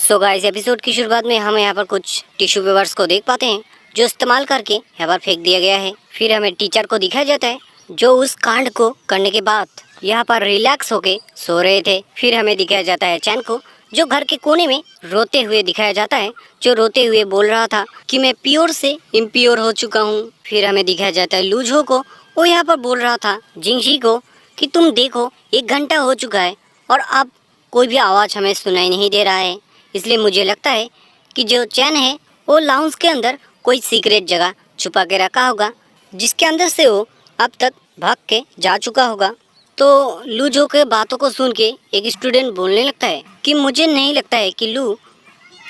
So guys, episode की शुरुआत में हम यहाँ पर कुछ टिश्यू पेपर्स को देख पाते हैं जो इस्तेमाल करके यहाँ पर फेंक दिया गया है। फिर हमें टीचर को दिखाया जाता है जो उस कांड को करने के बाद यहाँ पर रिलैक्स होके सो रहे थे। फिर हमें दिखाया जाता है चैन को जो घर के कोने में रोते हुए दिखाया जाता है, जो रोते हुए बोल रहा था कि मैं प्योर से इम्प्योर हो चुका हूँ। फिर हमें दिखाया जाता है लूजो को, वो यहाँ पर बोल रहा था जिंगशी को कि तुम देखो 1 घंटा हो चुका है और अब कोई भी आवाज़ हमें सुनाई नहीं दे रहा है, इसलिए मुझे लगता है कि जो चैन है वो लाउंज के अंदर कोई सीक्रेट जगह छुपा के रखा होगा जिसके अंदर से वो अब तक भाग के जा चुका होगा। तो लूजो के बातों को सुन के एक स्टूडेंट बोलने लगता है कि मुझे नहीं लगता है कि लू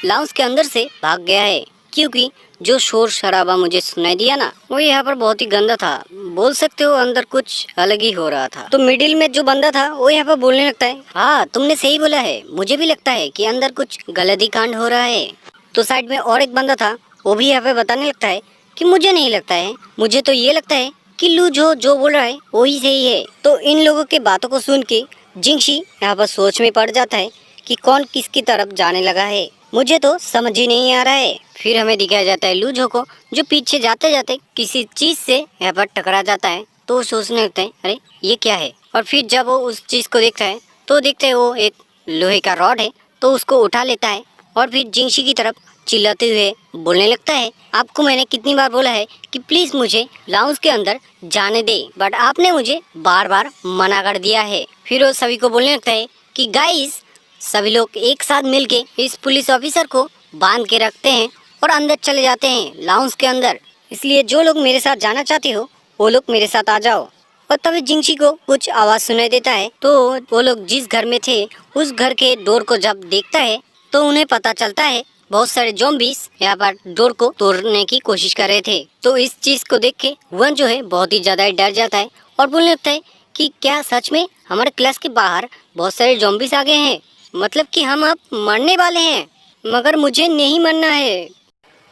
लाउंज के अंदर से भाग गया है, क्योंकि जो शोर शराबा मुझे सुनाई दिया ना वो यहाँ पर बहुत ही गंदा था। बोल सकते हो अंदर कुछ अलग ही हो रहा था। तो मिडिल में जो बंदा था वो यहाँ पर बोलने लगता है, हाँ तुमने सही बोला है, मुझे भी लगता है कि अंदर कुछ गलत ही कांड हो रहा है। तो साइड में और एक बंदा था, वो भी यहाँ पे बताने लगता है कि मुझे नहीं लगता है, मुझे तो ये लगता है कि लू जो बोल रहा है वही सही है। तो इन लोगों के बातों को सुन के जिंगशी यहाँ पर सोच में पड़ जाता है कि कौन किसकी तरफ जाने लगा है, मुझे तो समझ ही नहीं आ रहा है। फिर हमें दिखाया जाता है लूजो को जो पीछे जाते जाते किसी चीज से यहाँ पर टकरा जाता है। तो वो सोचने लगता है अरे ये क्या है, और फिर जब वो उस चीज को देखता है तो देखते है वो एक लोहे का रॉड है। तो उसको उठा लेता है और फिर जिंगशी की तरफ चिल्लाते हुए बोलने लगता है, आपको मैंने कितनी बार बोला है कि प्लीज मुझे लाउंज के अंदर जाने दे, बट आपने मुझे बार बार मना कर दिया है। फिर वो सभी को बोलने लगता है कि गाइस सभी लोग एक साथ मिलके इस पुलिस ऑफिसर को बांध के रखते हैं और अंदर चले जाते हैं लाउंज के अंदर, इसलिए जो लोग मेरे साथ जाना चाहते हो वो लोग मेरे साथ आ जाओ। और तभी जिंगशी को कुछ आवाज सुनाई देता है। तो वो लोग जिस घर में थे उस घर के डोर को जब देखता है तो उन्हें पता चलता है बहुत सारे ज़ॉम्बीज यहाँ पर डोर को तोड़ने की कोशिश कर रहे थे। तो इस चीज को देख के वन जो है बहुत ही ज्यादा डर जाता है और बोलने लगता है कि क्या सच में हमारे क्लास के बाहर बहुत सारे ज़ॉम्बीज आ गए हैं, मतलब कि हम अब मरने वाले हैं, मगर मुझे नहीं मरना है।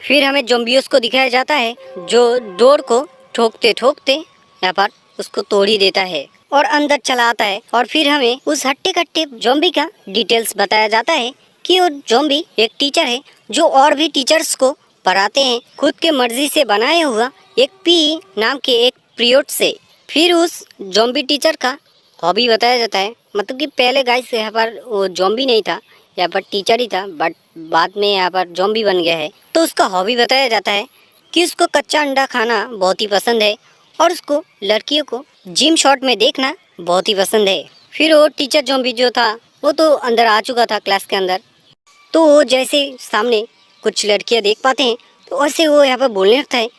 फिर हमें ज़ॉम्बियोस को दिखाया जाता है जो डोर को ठोकते ठोकते यहाँ पर उसको तोड़ ही देता है और अंदर चला आता है। और फिर हमें उस हट्टे कट्टे ज़ॉम्बी का डिटेल्स बताया जाता है कि वो ज़ॉम्बी एक टीचर है जो और भी टीचर्स को पढ़ाते हैं खुद के मर्जी से बनाया हुआ एक पी नाम के एक पीरियड से। फिर उस ज़ॉम्बी टीचर का हॉबी बताया जाता है, मतलब कि पहले गाइस यहाँ पर वो ज़ॉम्बी नहीं था, यहाँ पर टीचर ही था, बट बाद में यहाँ पर ज़ॉम्बी बन गया है। तो उसका हॉबी बताया जाता है कि उसको कच्चा अंडा खाना बहुत ही पसंद है और उसको लड़कियों को जिम शॉट में देखना बहुत ही पसंद है। फिर वो टीचर ज़ॉम्बी जो था वो तो अंदर आ चुका था क्लास के अंदर। तो वो जैसे सामने कुछ लड़कियाँ देख पाते हैं तो वैसे वो यहाँ पर बोलने लगता है,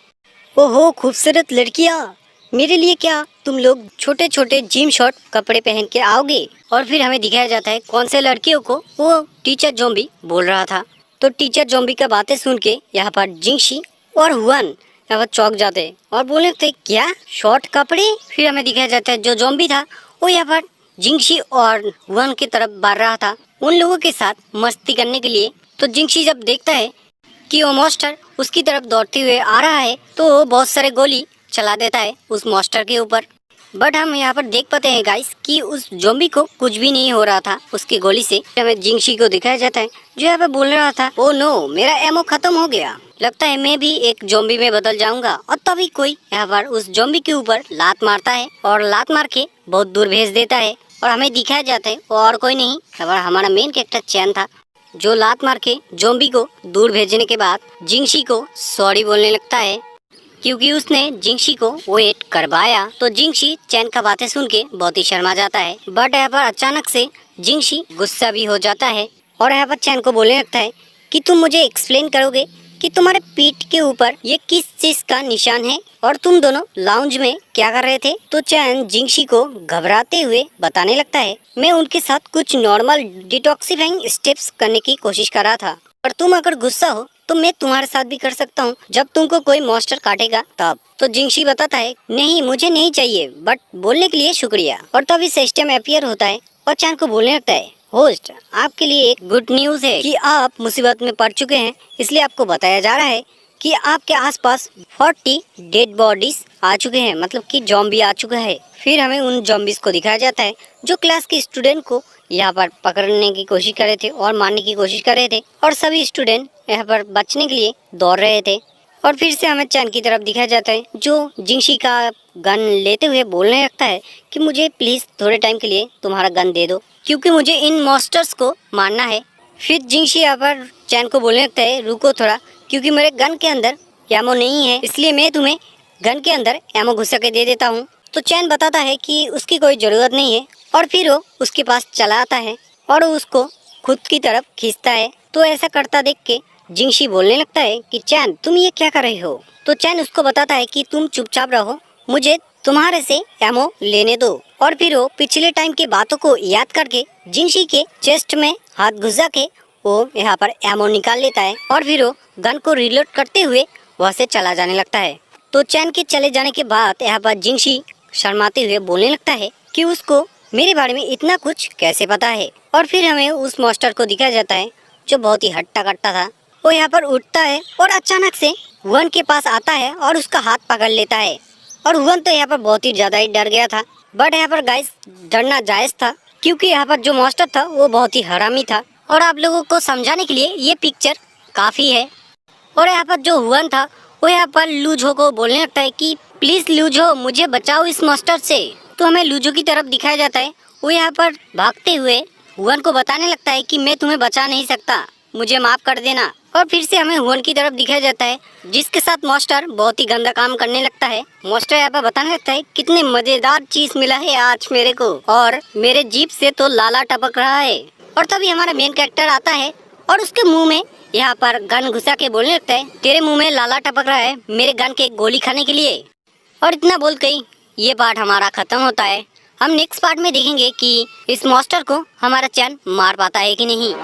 ओहो खूबसूरत लड़कियाँ, मेरे लिए क्या तुम लोग छोटे छोटे जिम शॉट कपड़े पहन के आओगे। और फिर हमें दिखाया जाता है कौन से लड़कियों को वो टीचर ज़ॉम्बी बोल रहा था। तो टीचर ज़ॉम्बी का बातें सुन के यहाँ पर जिंगशी और हुआन यहाँ पर चौंक जाते हैं और बोलने लगते क्या शॉर्ट कपड़े। फिर हमें दिखाया जाता है जो ज़ॉम्बी था वो यहाँ पर जिंगशी और हुआन की तरफ बढ़ रहा था उन लोगों के साथ मस्ती करने के लिए। तो जिंगशी जब देखता है कि वो मॉन्स्टर उसकी तरफ दौड़ते हुए आ रहा है तो वो बहुत सारे गोली चला देता है उस मॉन्स्टर के ऊपर। बट हम यहाँ पर देख पाते हैं गाइस कि उस ज़ॉम्बी को कुछ भी नहीं हो रहा था उसकी गोली से। हमें जिंगशी को दिखाया जाता है जो यहाँ पे बोल रहा था, ओ नो मेरा एमो खत्म हो गया, लगता है मैं भी एक ज़ॉम्बी में बदल जाऊंगा। और तभी कोई यहाँ पर उस ज़ॉम्बी के ऊपर लात मारता है और लात मार के बहुत दूर भेज देता है। और हमें दिखाया जाता है और कोई नहीं यहाँ पर हमारा मेन कैरेक्टर चैन था जो लात मार के ज़ॉम्बी को दूर भेजने के बाद जिंगशी को सॉरी बोलने लगता है क्योंकि उसने जिंगशी को वेट करवाया। तो जिंगशी चैन का बातें सुन के बहुत ही शर्मा जाता है, बट यहाँ पर अचानक से जिंगशी गुस्सा भी हो जाता है और यहाँ पर चैन को बोलने लगता है कि तुम मुझे एक्सप्लेन करोगे कि तुम्हारे पीठ के ऊपर ये किस चीज का निशान है और तुम दोनों लाउंज में क्या कर रहे थे। तो चैन जिंगशी को घबराते हुए बताने लगता है, मैं उनके साथ कुछ नॉर्मल डिटॉक्सिफाइंग स्टेप्स करने की कोशिश कर रहा था, और तुम अगर गुस्सा हो तो मैं तुम्हारे साथ भी कर सकता हूँ जब तुमको कोई मॉन्स्टर काटेगा तब। तो जिंगशी बताता है, नहीं मुझे नहीं चाहिए, बट बोलने के लिए शुक्रिया। और तभी सिस्टम अपीयर होता है और चैन को बोलने लगता है, होस्ट आपके लिए एक गुड न्यूज है कि आप मुसीबत में पड़ चुके हैं, इसलिए आपको बताया जा रहा है कि आपके आसपास 40 डेड बॉडीज आ चुके हैं, मतलब कि जॉम्बी आ चुका है। फिर हमें उन जॉम्बीज को दिखाया जाता है जो क्लास के स्टूडेंट को यहाँ पर पकड़ने की कोशिश कर रहे थे और मारने की कोशिश कर रहे थे, और सभी स्टूडेंट यहाँ पर बचने के लिए दौड़ रहे थे। और फिर से हमें चैन की तरफ दिखाया जाता है जो जिंगशी का गन लेते हुए बोलने लगता है कि मुझे प्लीज थोड़े टाइम के लिए तुम्हारा गन दे दो, क्योंकि मुझे इन मॉन्स्टर्स को मारना है। फिर जिंगशी यहाँ पर चैन को बोलने लगता है रुको थोड़ा, क्योंकि मेरे गन के अंदर एमो नहीं है, इसलिए मैं तुम्हें गन के अंदर एमो घुसा के दे देता हूँ। तो चैन बताता है कि उसकी कोई जरूरत नहीं है, और फिर वो उसके पास चला आता है और उसको खुद की तरफ खींचता है। तो ऐसा करता देख के जिंगशी बोलने लगता है कि चैन तुम ये क्या कर रही हो। तो चैन उसको बताता है कि तुम चुपचाप रहो, मुझे तुम्हारे से एमो लेने दो। और फिर वो पिछले टाइम की बातों को याद करके जिंगशी के चेस्ट में हाथ घुसा के वो यहाँ पर एमो निकाल लेता है, और फिर वो गन को रिलोड करते हुए वहाँ से चला जाने लगता है। तो चैन के चले जाने के बाद यहाँ पर जिंगशी शर्माते हुए बोलने लगता है कि उसको मेरे बारे में इतना कुछ कैसे पता है। और फिर हमें उस मॉन्स्टर को दिखाया जाता है जो बहुत ही हट्टा कट्टा था। वो यहाँ पर उठता है और अचानक से हुआन के पास आता है और उसका हाथ पकड़ लेता है, और हुआन तो यहाँ पर बहुत ही ज्यादा ही डर गया था। बट यहाँ पर गाइस डरना जायज था, क्योंकि यहाँ पर जो मॉन्स्टर था वो बहुत ही हरामी था, और आप लोगों को समझाने के लिए ये पिक्चर काफी है। और यहाँ पर जो हुआन था वो यहाँ पर लूजो को बोलने लगता है कि प्लीज लूजो मुझे बचाओ इस मॉन्स्टर से। तो हमें लूजो की तरफ दिखाया जाता है, वो यहाँ पर भागते हुए हुआन को बताने लगता है कि मैं तुम्हें बचा नहीं सकता, मुझे माफ कर देना। और फिर से हमें हुआन की तरफ दिखाया जाता है जिसके साथ मॉन्स्टर बहुत ही गंदा काम करने लगता है। मॉन्स्टर यहाँ पर बताने लगता है कितने मजेदार चीज मिला है आज मेरे को, और मेरे जीभ से तो लाला टपक रहा है। और तभी हमारा मेन कैरेक्टर आता है और उसके मुंह में यहाँ पर गन घुसा के बोलने लगता है तेरे मुंह में लाला टपक रहा है मेरे गन के गोली खाने के लिए। और इतना बोल के ही ये पार्ट हमारा खत्म होता है। हम नेक्स्ट पार्ट में देखेंगे कि इस मॉन्स्टर को हमारा चैन मार पाता है कि नहीं।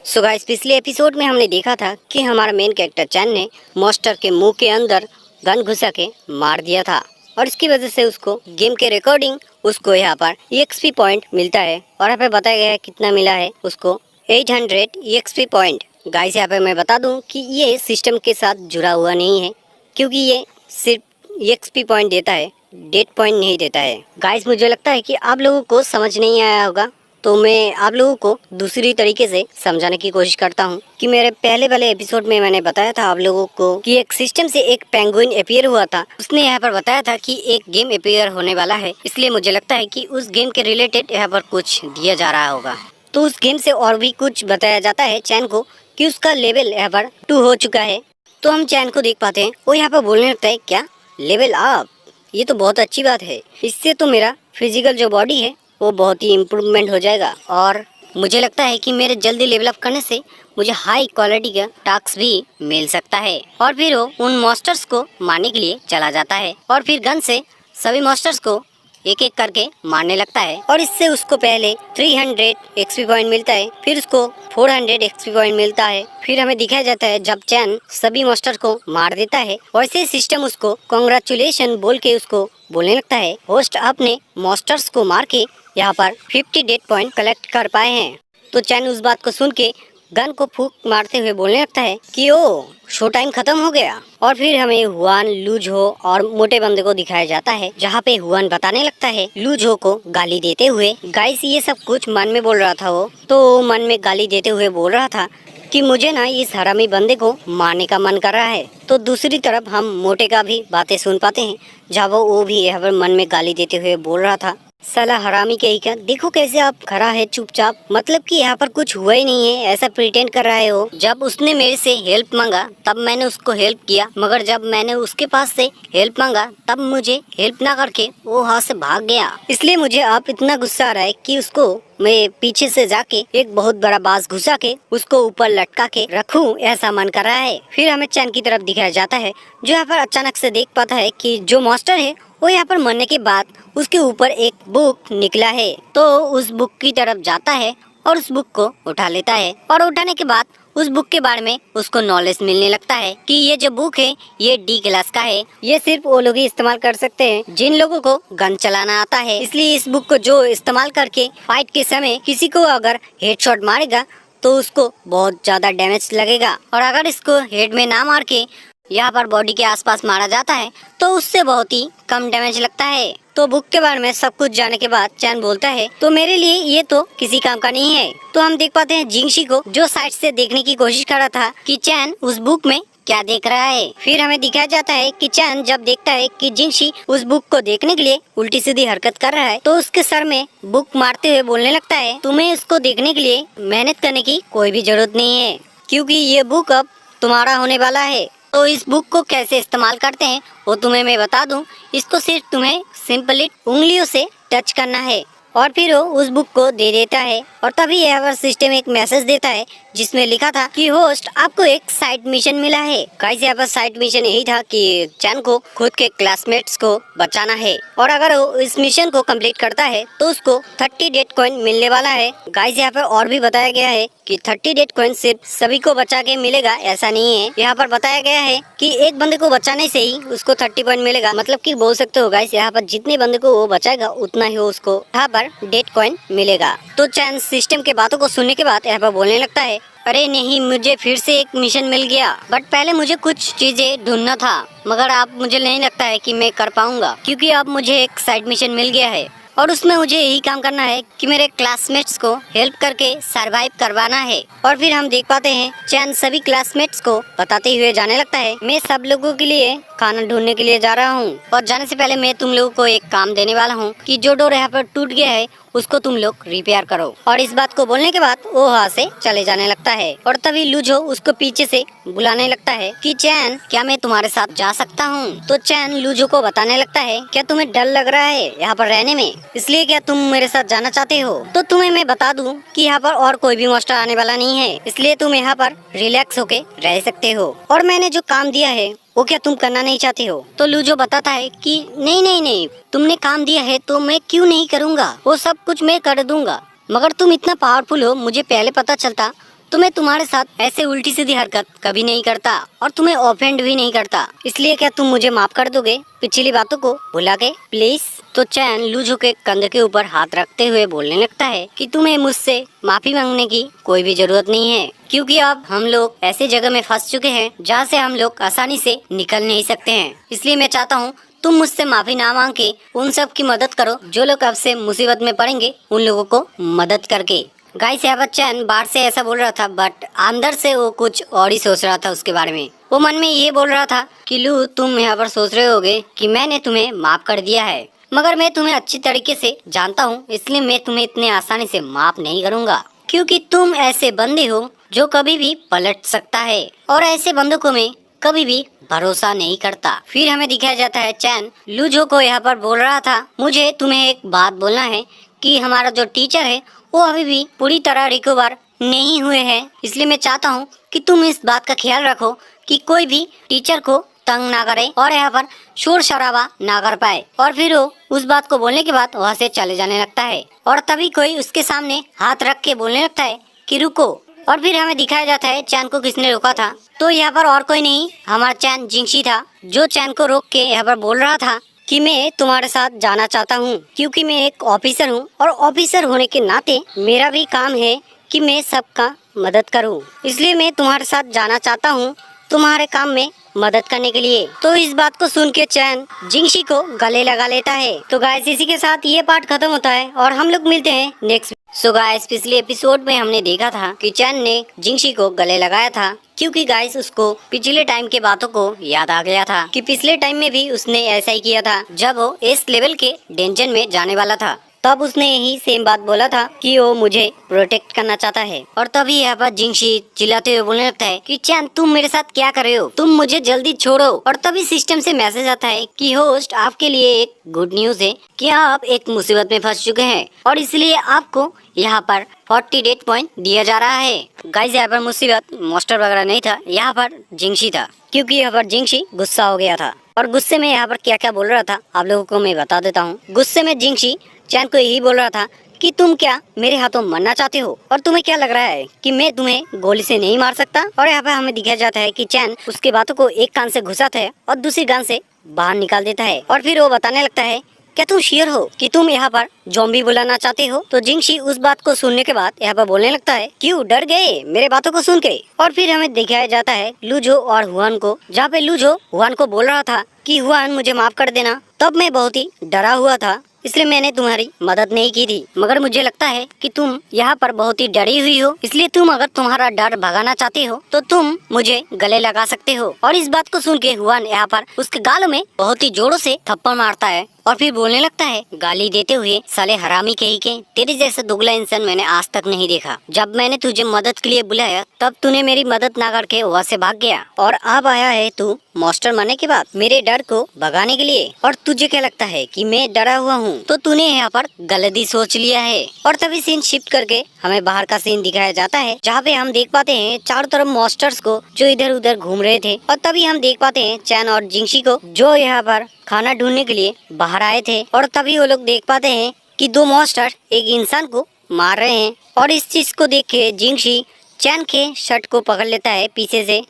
सो गाइस पिछले एपिसोड में हमने देखा था कि हमारा मेन कैरेक्टर चैन ने मॉन्स्टर के मुंह के अंदर गन घुसा के मार दिया था, और इसकी वजह से उसको गेम के रिकॉर्डिंग उसको यहाँ पर EXP पॉइंट मिलता है। और यहाँ पे बताया गया है कितना मिला है उसको 800 EXP पॉइंट। गाइस यहाँ पे मैं बता दूं कि ये सिस्टम के साथ जुड़ा हुआ नहीं है, क्योंकि ये सिर्फ EXP पॉइंट देता है, डेट पॉइंट नहीं देता है। गाइस मुझे लगता है कि आप लोगों को समझ नहीं आया होगा, तो मैं आप लोगों को दूसरी तरीके से समझाने की कोशिश करता हूँ कि मेरे पहले वाले एपिसोड में मैंने बताया था आप लोगों को कि एक सिस्टम से एक पेंगुइन अपीयर हुआ था। उसने यहाँ पर बताया था कि एक गेम अपीयर होने वाला है, इसलिए मुझे लगता है कि उस गेम के रिलेटेड यहाँ पर कुछ दिया जा रहा होगा। तो उस गेम से और भी कुछ बताया जाता है चैन को कि उसका लेवल यहाँ पर 2 हो चुका है। तो हम चैन को देख पाते हैं, वो यहाँ पर बोलने लगता है क्या लेवल अप, ये तो बहुत अच्छी बात है, इससे तो मेरा फिजिकल जो बॉडी है वो बहुत ही इम्प्रूवमेंट हो जाएगा, और मुझे लगता है कि मेरे जल्दी लेवल अप करने से मुझे हाई क्वालिटी का टास्क भी मिल सकता है। और फिर वो उन मॉन्स्टर्स को मारने के लिए चला जाता है, और फिर गन से सभी मॉन्स्टर्स को एक एक करके मारने लगता है। और इससे उसको पहले 300 XP पॉइंट मिलता है, फिर उसको 400 XP पॉइंट मिलता है। फिर हमें दिखाया जाता है जब चैन सभी मॉन्स्टर को मार देता है, वैसे सिस्टम उसको कॉन्ग्रेचुलेशन बोल के उसको बोलने लगता है होस्ट आपने मॉन्स्टर्स को मार के यहाँ पर 50 डेट पॉइंट कलेक्ट कर पाए हैं। तो चैन उस बात को सुन के गन को फूंक मारते हुए बोलने लगता है कि ओ शो टाइम खत्म हो गया। और फिर हमें हुआन, लूजो और मोटे बंदे को दिखाया जाता है, जहाँ पे हुआन बताने लगता है लूजो को गाली देते हुए। गाइस ये सब कुछ मन में बोल रहा था वो, तो मन में गाली देते हुए बोल रहा था कि मुझे ना इस हरामी बंदे को मारने का मन कर रहा है। तो दूसरी तरफ हम मोटे का भी बातें सुन पाते हैं, जहाँ वो भी यहाँ पर मन में गाली देते हुए बोल रहा था साला हरामी कहीं का, देखो कैसे आप खड़ा है चुपचाप, मतलब कि यहाँ पर कुछ हुआ ही नहीं है ऐसा प्रिटेंड कर रहे हो। जब उसने मेरे से हेल्प मांगा तब मैंने उसको हेल्प किया, मगर जब मैंने उसके पास से हेल्प मांगा तब मुझे हेल्प ना करके वो हाथ से भाग गया। इसलिए मुझे आप इतना गुस्सा आ रहा है कि उसको मैं पीछे से जाके एक बहुत बड़ा बांस घुसा के उसको ऊपर लटका के रखूं, ऐसा मन कर रहा है। फिर हमें चैन की तरफ दिखाया जाता है, जो यहाँ पर अचानक से देख पाता है कि जो मॉन्स्टर है वो यहाँ पर मरने के बाद उसके ऊपर एक बुक निकला है। तो उस बुक की तरफ जाता है और उस बुक को उठा लेता है, और उठाने के बाद उस बुक के बारे में उसको नॉलेज मिलने लगता है कि ये जो बुक है ये डी क्लास का है, ये सिर्फ वो लोग ही इस्तेमाल कर सकते हैं जिन लोगों को गन चलाना आता है। इसलिए इस बुक को जो इस्तेमाल करके फाइट के समय किसी को अगर हेडशॉट मारेगा तो उसको बहुत ज्यादा डैमेज लगेगा, और अगर इसको हेड में ना मार के यहाँ पर बॉडी के आसपास मारा जाता है तो उससे बहुत ही कम डैमेज लगता है। तो बुक के बारे में सब कुछ जानने के बाद चैन बोलता है तो मेरे लिए ये तो किसी काम का नहीं है। तो हम देख पाते हैं जिंगशी को जो साइड से देखने की कोशिश कर रहा था कि चैन उस बुक में क्या देख रहा है। फिर हमें दिखाया जाता है कि चैन जब देखता है कि जिंगशी उस बुक को देखने के लिए उल्टी सीधी हरकत कर रहा है तो उसके सर में बुक मारते हुए बोलने लगता है तुम्हें इसको देखने के लिए मेहनत करने की कोई भी जरूरत नहीं है, क्योंकि ये बुक अब तुम्हारा होने वाला है। तो इस बुक को कैसे इस्तेमाल करते हैं वो तुम्हें मैं बता दूं। इसको सिर्फ तुम्हें सिंपली उंगलियों से टच करना है और फिर वो उस बुक को दे देता है, और तभी यह सिस्टम एक मैसेज देता है जिसमें लिखा था कि होस्ट आपको एक साइड मिशन मिला है। गाइस यहाँ पर साइड मिशन यही था कि चैन को खुद के क्लासमेट्स को बचाना है, और अगर वो इस मिशन को कंप्लीट करता है तो उसको 30 डेट कॉइन मिलने वाला है। गाइस यहाँ पर और भी बताया गया है कि 30 डेट कॉइन सिर्फ सभी को बचा के मिलेगा ऐसा नहीं है। यहाँ पर बताया गया है कि एक बंदे को बचाने से ही उसको 30 पॉइंट मिलेगा, मतलब कि बोल सकते हो गाइस यहाँ पर जितने बंदे को वो बचाएगा उतना ही उसको यहाँ पर डेट कॉइन मिलेगा। तो चैन सिस्टम के बातों को सुनने के बाद यहाँ पर बोलने लगता है अरे नहीं, मुझे फिर से एक मिशन मिल गया, बट पहले मुझे कुछ चीजें ढूंढना था, मगर आप मुझे नहीं लगता है कि मैं कर पाऊंगा, क्योंकि अब मुझे एक साइड मिशन मिल गया है और उसमें मुझे यही काम करना है कि मेरे क्लासमेट्स को हेल्प करके सरवाइव करवाना है। और फिर हम देख पाते हैं चैन सभी क्लासमेट्स को बताते हुए जाने लगता है मैं सब लोगों के लिए खाना ढूंढने के लिए जा रहा हूँ, और जाने से पहले मैं तुम लोगों को एक काम देने वाला हूँ कि जो डोर यहाँ पर टूट गया है उसको तुम लोग रिपेयर करो। और इस बात को बोलने के बाद वो वहाँ से चले जाने लगता है, और तभी लूजो उसको पीछे से बुलाने लगता है कि चैन क्या मैं तुम्हारे साथ जा सकता हूँ। तो चैन लूजो को बताने लगता है क्या तुम्हें डर लग रहा है यहाँ पर रहने में, इसलिए क्या तुम मेरे साथ जाना चाहते हो। तो तुम्हें मैं बता दूं कि यहाँ पर और कोई भी मॉन्स्टर आने वाला नहीं है, इसलिए तुम यहाँ पर रिलैक्स होके रह सकते हो, और मैंने जो काम दिया है वो क्या तुम करना नहीं चाहते हो। तो लूजो बताता है कि नहीं नहीं नहीं, तुमने काम दिया है तो मैं क्यों नहीं करूँगा, वो सब कुछ मैं कर दूंगा, मगर तुम इतना पावरफुल हो मुझे पहले पता चलता तो मैं तुम्हारे साथ ऐसे उल्टी सीधी हरकत कभी नहीं करता और तुम्हें ऑफेंड भी नहीं करता, इसलिए क्या तुम मुझे माफ कर दोगे पिछली बातों को भुला के प्लीज। तो चैन लूजो के कंधे के ऊपर हाथ रखते हुए बोलने लगता है कि तुम्हें मुझसे माफी मांगने की कोई भी जरूरत नहीं है, क्योंकि अब हम लोग ऐसी जगह में फंस चुके हैं जहाँ से हम लोग आसानी से निकल नहीं सकते हैं। इसलिए मैं चाहता हूँ तुम मुझसे माफी ना मांग के उन सब की मदद करो जो लोग अब से मुसीबत में पड़ेंगे, उन लोगों को मदद करके। गाइस यहाँ पर चैन बाहर से ऐसा बोल रहा था, बट अंदर से वो कुछ और ही सोच रहा था उसके बारे में। वो मन में ये बोल रहा था कि लू तुम यहाँ पर सोच रहे होगे कि मैंने तुम्हें माफ कर दिया है, मगर मैं तुम्हें अच्छी तरीके से जानता हूँ, इसलिए मैं तुम्हें इतने आसानी से माफ नहीं करूँगा, क्योंकि तुम ऐसे बंदे हो जो कभी भी पलट सकता है, और ऐसे बंदों को मैं कभी भी भरोसा नहीं करता। फिर हमें दिखाया जाता है चैन लूजो को यहाँ पर बोल रहा था मुझे तुम्हें एक बात बोलना है कि हमारा जो टीचर है वो अभी भी पूरी तरह रिकवर नहीं हुए हैं, इसलिए मैं चाहता हूँ कि तुम इस बात का ख्याल रखो कि कोई भी टीचर को तंग ना करे और यहाँ पर शोर शराबा ना कर पाए। और फिर वो उस बात को बोलने के बाद वहाँ से चले जाने लगता है, और तभी कोई उसके सामने हाथ रख के बोलने लगता है कि रुको। और फिर हमें दिखाया जाता है चैन को किसने रोका था। तो यहाँ पर और कोई नहीं, हमारा चैन जिंगशी था जो चैन को रोक के यहाँ पर बोल रहा था कि मैं तुम्हारे साथ जाना चाहता हूँ, क्योंकि मैं एक ऑफिसर हूँ और ऑफिसर होने के नाते मेरा भी काम है कि मैं सबका मदद करूँ, इसलिए मैं तुम्हारे साथ जाना चाहता हूँ तुम्हारे काम में मदद करने के लिए। तो इस बात को सुन के चैन जिंगशी को गले लगा लेता है। तो गाइस इसी के साथ ये पार्ट खत्म होता है और हम लोग मिलते हैं नेक्स्ट। सो गाइस पिछले एपिसोड में हमने देखा था कि चैन ने जिंगशी को गले लगाया था, क्योंकि गाइस उसको पिछले टाइम के बातों को याद आ गया था कि पिछले टाइम में भी उसने ऐसा ही किया था जब वो इस लेवल के डेंजन में जाने वाला था। तब उसने यही सेम बात बोला था कि वो मुझे प्रोटेक्ट करना चाहता है। और तभी यहाँ पर जिंगशी चिल्लाते हुए बोलने लगता है कि चैन तुम मेरे साथ क्या कर रहे हो, तुम मुझे जल्दी छोड़ो। और तभी सिस्टम से मैसेज आता है कि होस्ट आपके लिए एक गुड न्यूज है कि आप एक मुसीबत में फंस चुके हैं और इसलिए आपको यहाँ पर 40 डेट पॉइंट दिया जा रहा है। गाइस यहाँ पर मुसीबत मॉन्स्टर वगैरह नहीं था, यहाँ पर जिंगशी था, क्योंकि यहाँ पर जिंगशी गुस्सा हो गया था। और गुस्से में यहाँ पर क्या क्या बोल रहा था आप लोगों को मैं बता देता हूँ। गुस्से में जिंगशी चैन को यही बोल रहा था कि तुम क्या मेरे हाथों मरना चाहते हो और तुम्हें क्या लग रहा है कि मैं तुम्हें गोली से नहीं मार सकता। और यहाँ पे हमें दिखाया जाता है कि चैन उसकी बातों को एक कान से घुसाता है और दूसरी कान से बाहर निकाल देता है और फिर वो बताने लगता है, क्या तुम श्योर हो कि तुम यहाँ पर ज़ॉम्बी बुलाना चाहते हो। तो जिंगशी उस बात को सुनने के बाद यहाँ पर बोलने लगता है, क्यों डर गए मेरे बातों को सुन के। और फिर हमें दिखाया जाता है लूजो और हुआन को, जहाँ पे लूजो हुआन को बोल रहा था कि हुआन मुझे माफ कर देना, तब मैं बहुत ही डरा हुआ था इसलिए मैंने तुम्हारी मदद नहीं की थी, मगर मुझे लगता है कि तुम यहाँ पर बहुत ही डरी हुई हो, इसलिए तुम अगर तुम्हारा डर भगाना चाहते हो तो तुम मुझे गले लगा सकते हो। और इस बात को सुन के हुआन यहाँ पर उसके गालों में बहुत ही जोरों से थप्पड़ मारता है और फिर बोलने लगता है, गाली देते हुए, साले हरामी कहीं के, तेरे जैसा दुगला इंसान मैंने आज तक नहीं देखा। जब मैंने तुझे मदद के लिए बुलाया तब तूने मेरी मदद ना करके वहाँ से भाग गया और अब आया है तू मास्टर मरने के बाद मेरे डर को भगाने के लिए। और तुझे क्या लगता है कि मैं डरा हुआ हूँ? तो तूने यहाँ पर गलती सोच लिया है। और तभी सीन शिफ्ट करके हमें बाहर का सीन दिखाया जाता है, जहाँ पे हम देख पाते हैं चारों तरफ मॉन्स्टर्स को जो इधर उधर घूम रहे थे। और तभी हम देख पाते हैं चैन और जिंगशी को जो यहाँ पर खाना ढूंढने के लिए बाहर आए थे। और तभी वो लोग देख पाते हैं कि दो मॉन्स्टर एक इंसान को मार रहे हैं। और इस चीज को देख के जिंगशी चैन के शर्ट को पकड़ लेता है पीछे से।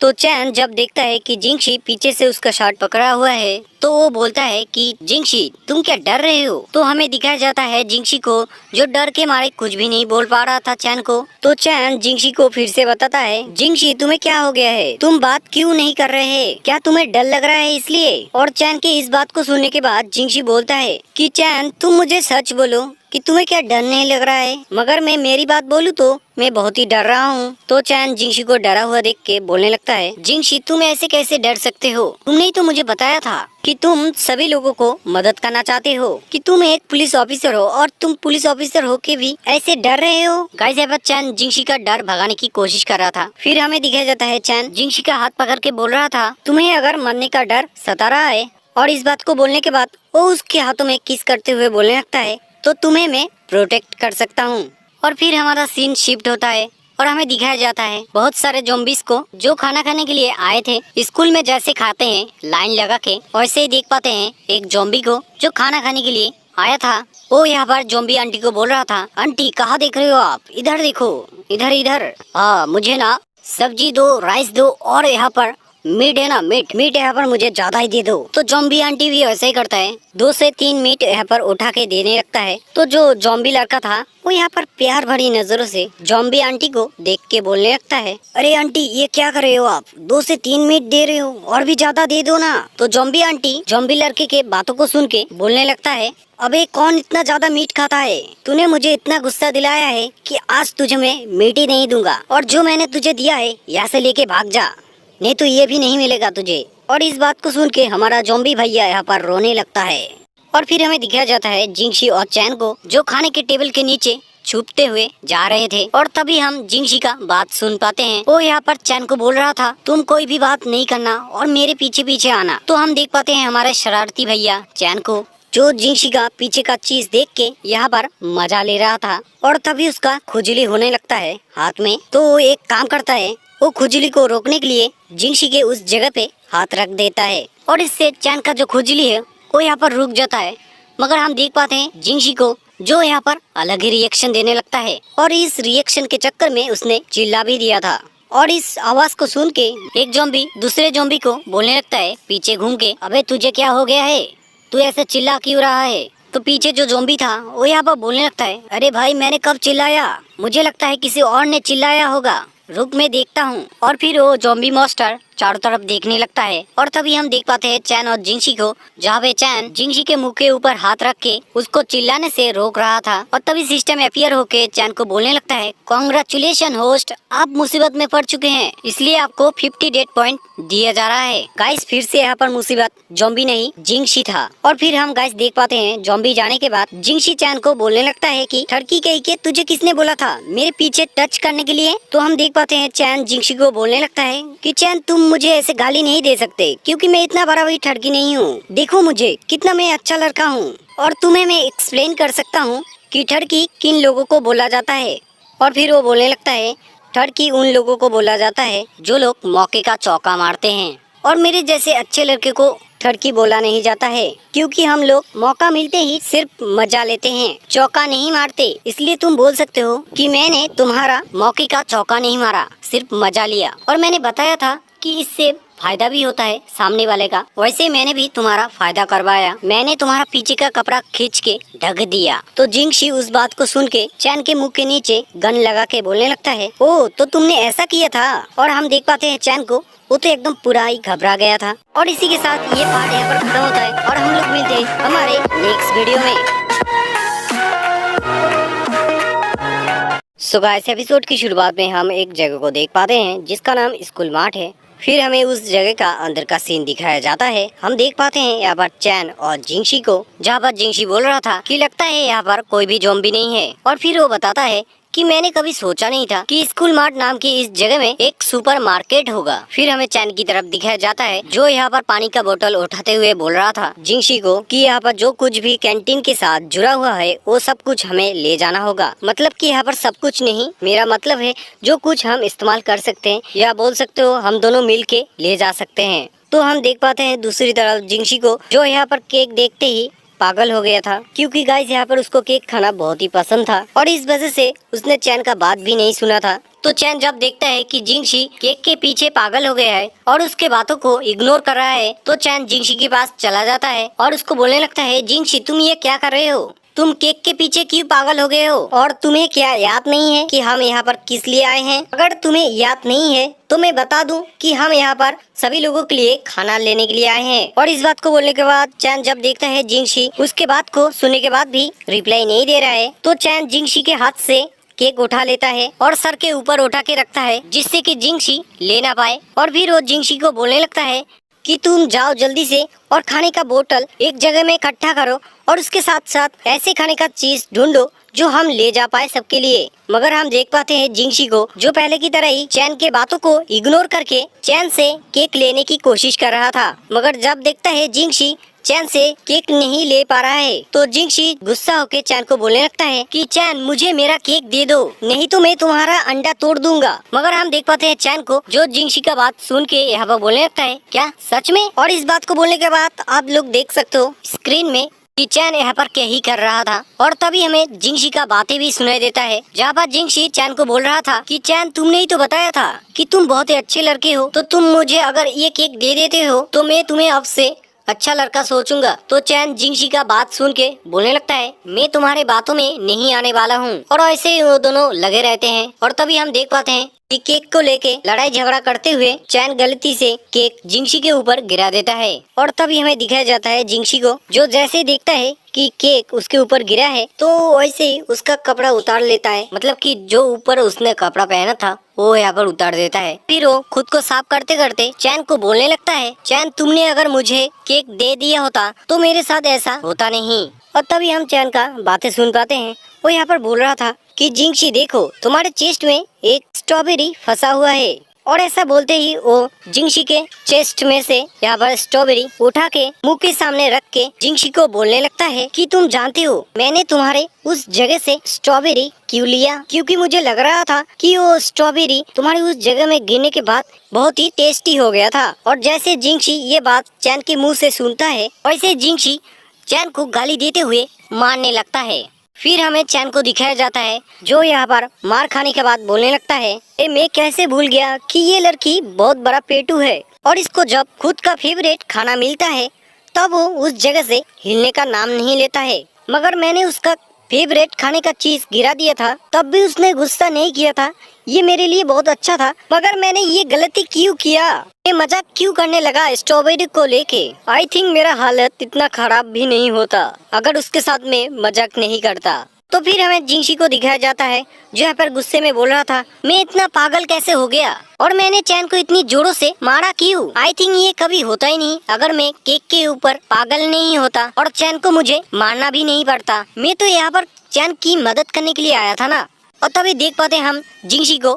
तो चैन जब देखता है कि जिंगशी पीछे से उसका शर्ट पकड़ा हुआ है तो वो बोलता है कि जिंगशी तुम क्या डर रहे हो। तो हमें दिखाया जाता है जिंगशी को जो डर के मारे कुछ भी नहीं बोल पा रहा था चैन को। तो चैन जिंगशी को फिर से बताता है, जिंगशी तुम्हें क्या हो गया है, तुम बात क्यों नहीं कर रहे हैं, क्या तुम्हें डर लग रहा है इसलिए। और चैन के इस बात को सुनने के बाद जिंगशी बोलता है कि चैन तुम मुझे सच बोलो कि तुम्हें क्या डर नहीं लग रहा है, मगर मैं मेरी बात बोलूं तो मैं बहुत ही डर रहा हूँ। तो चैन जिंगशी को डरा हुआ देख के बोलने लगता है, जिंगशी तुम ऐसे कैसे डर सकते हो, तुमने ही तो मुझे बताया था कि तुम सभी लोगों को मदद करना चाहते हो, कि तुम एक पुलिस ऑफिसर हो और तुम पुलिस ऑफिसर हो के भी ऐसे डर रहे हो। गाइस यहाँ पर चैन जिंगशी का डर भगाने की कोशिश कर रहा था। फिर हमें दिखाया जाता है चैन जिंगशी का हाथ पकड़ के बोल रहा था, तुम्हें अगर मरने का डर सता रहा है। और इस बात को बोलने के बाद वो उसके हाथों में किस करते हुए बोलने लगता है, तो तुम्हें मैं प्रोटेक्ट कर सकता हूँ। और फिर हमारा सीन शिफ्ट होता है और हमें दिखाया जाता है बहुत सारे ज़ॉम्बीज़ को जो खाना खाने के लिए आए थे। स्कूल में जैसे खाते हैं लाइन लगा के, वैसे ही देख पाते हैं एक ज़ॉम्बी को जो खाना खाने के लिए आया था। वो यहाँ पर ज़ॉम्बी आंटी को बोल रहा था, आंटी कहाँ देख रहे हो आप, इधर देखो, इधर इधर, हाँ मुझे ना सब्जी दो, राइस दो और यहाँ पर मीट है ना, मीट यहाँ पर मुझे ज्यादा ही दे दो। तो ज़ॉम्बी आंटी भी ऐसा ही करता है, 2 से 3 मीट यहाँ पर उठा के देने लगता है। तो जो ज़ॉम्बी लड़का था वो यहाँ पर प्यार भरी नजरों से ज़ॉम्बी आंटी को देख के बोलने लगता है, अरे आंटी ये क्या कर रहे हो आप, 2 से 3 मीट दे रहे हो, और भी ज्यादा दे दो ना। तो ज़ॉम्बी आंटी ज़ॉम्बी लड़के के बातों को सुन के बोलने लगता है, अबे कौन इतना ज्यादा मीट खाता है, तूने मुझे इतना गुस्सा दिलाया है कि आज तुझे मैं मीट ही नहीं दूंगा, और जो मैंने तुझे दिया है यहाँ से लेके भाग जा, नहीं तो ये भी नहीं मिलेगा तुझे। और इस बात को सुन के हमारा ज़ॉम्बी भैया यहाँ पर रोने लगता है। और फिर हमें दिखाया जाता है जिंगशी और चैन को जो खाने के टेबल के नीचे छुपते हुए जा रहे थे। और तभी हम जिंगशी का बात सुन पाते हैं, वो यहाँ पर चैन को बोल रहा था, तुम कोई भी बात नहीं करना और मेरे पीछे पीछे आना। तो हम देख पाते हैं हमारे शरारती भैया चैन को जो जिंगशी का पीछे का चीज देख के यहाँ पर मजा ले रहा था। और तभी उसका खुजली होने लगता है हाथ में। तो वो एक काम करता है, वो खुजली को रोकने के लिए जिंगशी के उस जगह पे हाथ रख देता है और इससे चैन का जो खुजली है वो यहाँ पर रुक जाता है। मगर हम देख पाते हैं जिंगशी को जो यहाँ पर अलग ही रिएक्शन देने लगता है और इस रिएक्शन के चक्कर में उसने चिल्ला भी दिया था। और इस आवाज को सुन के एक ज़ॉम्बी दूसरे ज़ॉम्बी को बोलने लगता है पीछे घूम के, अबे तुझे क्या हो गया है, तू ऐसे चिल्ला क्यों रहा है। तो पीछे जो ज़ॉम्बी था वो यहाँ पर बोलने लगता है, अरे भाई मैंने कब चिल्लाया, मुझे लगता है किसी और ने चिल्लाया होगा, रुक मैं देखता हूँ। और फिर वो ज़ॉम्बी मॉन्स्टर चारों तरफ देखने लगता है। और तभी हम देख पाते हैं चैन और जिंगशी को, जहाँ पे चैन जिंगशी के मुंह के ऊपर हाथ रख के उसको चिल्लाने से रोक रहा था। और तभी सिस्टम अपीयर होके चैन को बोलने लगता है, कांग्रेचुलेशन होस्ट, आप मुसीबत में पड़ चुके हैं, इसलिए आपको 50 डेट पॉइंट दिया जा रहा है। गाइस फिर से यहाँ पर मुसीबत ज़ॉम्बी नहीं जिंगशी था। और फिर हम गाइस देख पाते हैं ज़ॉम्बी जाने के बाद जिंगशी चैन को बोलने लगता है कि ठड़की कही के तुझे किसने बोला था मेरे पीछे टच करने के लिए। तो हम देख पाते हैं चैन जिंगशी को बोलने लगता है कि चैन तुम मुझे ऐसे गाली नहीं दे सकते क्योंकि मैं इतना बड़ा भी ठड़की नहीं हूँ, देखो मुझे कितना मैं अच्छा लड़का हूँ और तुम्हें मैं एक्सप्लेन कर सकता हूँ कि ठड़की किन लोगों को बोला जाता है। और फिर वो बोलने लगता है, ठड़की उन लोगों को बोला जाता है जो लोग मौके का चौका मारते हैं और मेरे जैसे अच्छे लड़के को ठरकी बोला नहीं जाता है, क्योंकि हम लोग मौका मिलते ही सिर्फ मजा लेते हैं, चौका नहीं मारते। इसलिए तुम बोल सकते हो कि मैंने तुम्हारा मौके का चौका नहीं मारा, सिर्फ मजा लिया। और मैंने बताया था कि इससे फायदा भी होता है सामने वाले का। वैसे मैंने भी तुम्हारा फायदा करवाया, मैंने तुम्हारा पीछे का कपड़ा खींच के ढक दिया। तो जिंगशी उस बात को सुन के चैन के मुंह के नीचे गन लगा के बोलने लगता है, ओ तो तुमने ऐसा किया था। और हम देख पाते हैं चैन को, वो तो एकदम पूरा ही घबरा गया था। और इसी के साथ ये पार्ट यहाँ पर खत्म होता है और हम लोग मिलते हैं हमारे नेक्स्ट वीडियो में। सो गाइस, एपिसोड की शुरुआत में हम एक जगह को देख पाते हैं जिसका नाम स्कूल मार्ट है। फिर हमें उस जगह का अंदर का सीन दिखाया जाता है। हम देख पाते हैं यहाँ पर चैन और जिंगशी को, जहाँ पर जिंगशी बोल रहा था कि लगता है यहाँ पर कोई भी ज़ॉम्बी नहीं है। और फिर वो बताता है कि मैंने कभी सोचा नहीं था कि स्कूल मार्ट नाम की इस जगह में एक सुपर मार्केट होगा। फिर हमें चैन की तरफ दिखाया जाता है जो यहाँ पर पानी का बोतल उठाते हुए बोल रहा था जिंगशी को कि यहाँ पर जो कुछ भी कैंटीन के साथ जुड़ा हुआ है वो सब कुछ हमें ले जाना होगा। मतलब कि यहाँ पर सब कुछ नहीं, मेरा मतलब है जो कुछ हम इस्तेमाल कर सकते हैं या बोल सकते हो हम दोनों मिल के ले जा सकते हैं। तो हम देख पाते हैं दूसरी तरफ जिंगशी को, जो यहाँ पर केक देखते ही पागल हो गया था, क्योंकि गाइस यहाँ पर उसको केक खाना बहुत ही पसंद था और इस वजह से उसने चैन का बात भी नहीं सुना था। तो चैन जब देखता है कि जिंगशी केक के पीछे पागल हो गया है और उसके बातों को इग्नोर कर रहा है, तो चैन जिंगशी के पास चला जाता है और उसको बोलने लगता है, जिंगशी तुम ये क्या कर रहे हो, तुम केक के पीछे क्यों पागल हो गए हो, और तुम्हें क्या याद नहीं है कि हम यहाँ पर किस लिए आए हैं। अगर तुम्हें याद नहीं है तो मैं बता दूं कि हम यहाँ पर सभी लोगों के लिए खाना लेने के लिए आए हैं। और इस बात को बोलने के बाद चैन जब देखता है जिंगशी उसके बात को सुनने के बाद भी रिप्लाई नहीं दे रहा है, तो चैन जिंगशी के हाथ से केक उठा लेता है और सर के ऊपर उठा के रखता है जिससे कि जिंगशी ले ना पाए। और फिर वो जिंगशी को बोलने लगता है कि तुम जाओ जल्दी से और खाने का बोतल एक जगह में इकट्ठा करो और उसके साथ साथ ऐसे खाने का चीज ढूंढो जो हम ले जा पाए सबके लिए। मगर हम देख पाते हैं जिंगशी को, जो पहले की तरह ही चैन के बातों को इग्नोर करके चैन से केक लेने की कोशिश कर रहा था। मगर जब देखता है जिंगशी चैन से केक नहीं ले पा रहा है, तो जिंगशी गुस्सा होकर चैन को बोलने लगता है कि चैन मुझे मेरा केक दे दो, नहीं तो मैं तुम्हारा अंडा तोड़ दूंगा। मगर हम देख पाते हैं चैन को, जो जिंगशी का बात सुन के यहाँ पर बोलने लगता है, क्या सच में। और इस बात को बोलने के बाद आप लोग देख सकते हो स्क्रीन में कि चैन यहाँ पर क्या ही कर रहा था। और तभी हमें जिंगशी का बातें भी सुनाई देता है, जहाँ पर जिंगशी चैन को बोल रहा था कि चैन तुमने ही तो बताया था कि तुम बहुत ही अच्छे लड़के हो, तो तुम मुझे अगर ये केक दे देते हो तो मैं तुम्हें अब से अच्छा लड़का सोचूंगा। तो चैन जिंगशी का बात सुन के बोलने लगता है, मैं तुम्हारे बातों में नहीं आने वाला हूँ। और ऐसे ही वो दोनों लगे रहते हैं। और तभी हम देख पाते हैं कि केक को लेके लड़ाई झगड़ा करते हुए चैन गलती से केक जिंगशी के ऊपर गिरा देता है। और तभी हमें दिखाया जाता है जिंगशी को, जो जैसे ही देखता है कि केक उसके ऊपर गिरा है तो वैसे ही उसका कपड़ा उतार लेता है। मतलब कि जो ऊपर उसने कपड़ा पहना था वो यहाँ पर उतार देता है। फिर वो खुद को साफ करते करते चैन को बोलने लगता है, चैन तुमने अगर मुझे केक दे दिया होता तो मेरे साथ ऐसा होता नहीं। और तभी हम चैन का बातें सुन पाते हैं। वो यहाँ पर बोल रहा था कि जिंगशी देखो तुम्हारे चेस्ट में एक स्ट्रॉबेरी फंसा हुआ है। और ऐसा बोलते ही वो जिंगशी के चेस्ट में से यहाँ पर स्ट्रॉबेरी उठा के मुंह के सामने रख के जिंगशी को बोलने लगता है कि तुम जानते हो मैंने तुम्हारे उस जगह से स्ट्रॉबेरी क्यों लिया, क्योंकि मुझे लग रहा था कि वो स्ट्रॉबेरी तुम्हारी उस जगह में गिरने के बाद बहुत ही टेस्टी हो गया था। और जैसे जिंगशी ये बात चैन के मुँह से सुनता है वैसे जिंगशी चैन को गाली देते हुए मारने लगता है। फिर हमें चैन को दिखाया जाता है, जो यहाँ पर मार खाने के बाद बोलने लगता है, मैं कैसे भूल गया कि ये लड़की बहुत बड़ा पेटू है और इसको जब खुद का फेवरेट खाना मिलता है तब वो उस जगह से हिलने का नाम नहीं लेता है। मगर मैंने उसका फेवरेट खाने का चीज गिरा दिया था तब भी उसने गुस्सा नहीं किया था, ये मेरे लिए बहुत अच्छा था। मगर मैंने ये गलती क्यों किया, ये मजाक क्यों करने लगा स्ट्रॉबेरी को लेके। आई थिंक मेरा हालत इतना खराब भी नहीं होता अगर उसके साथ में मजाक नहीं करता। तो फिर हमें जिंगशी को दिखाया जाता है, जो यहाँ पर गुस्से में बोल रहा था, मैं इतना पागल कैसे हो गया और मैंने चैन को इतनी जोरों से मारा क्यों। आई थिंक ये कभी होता ही नहीं अगर मैं केक के ऊपर पागल नहीं होता और चैन को मुझे मारना भी नहीं पड़ता। मैं तो यहाँ पर चैन की मदद करने के लिए आया था ना। और तभी देख पाते हम जिंगशी को,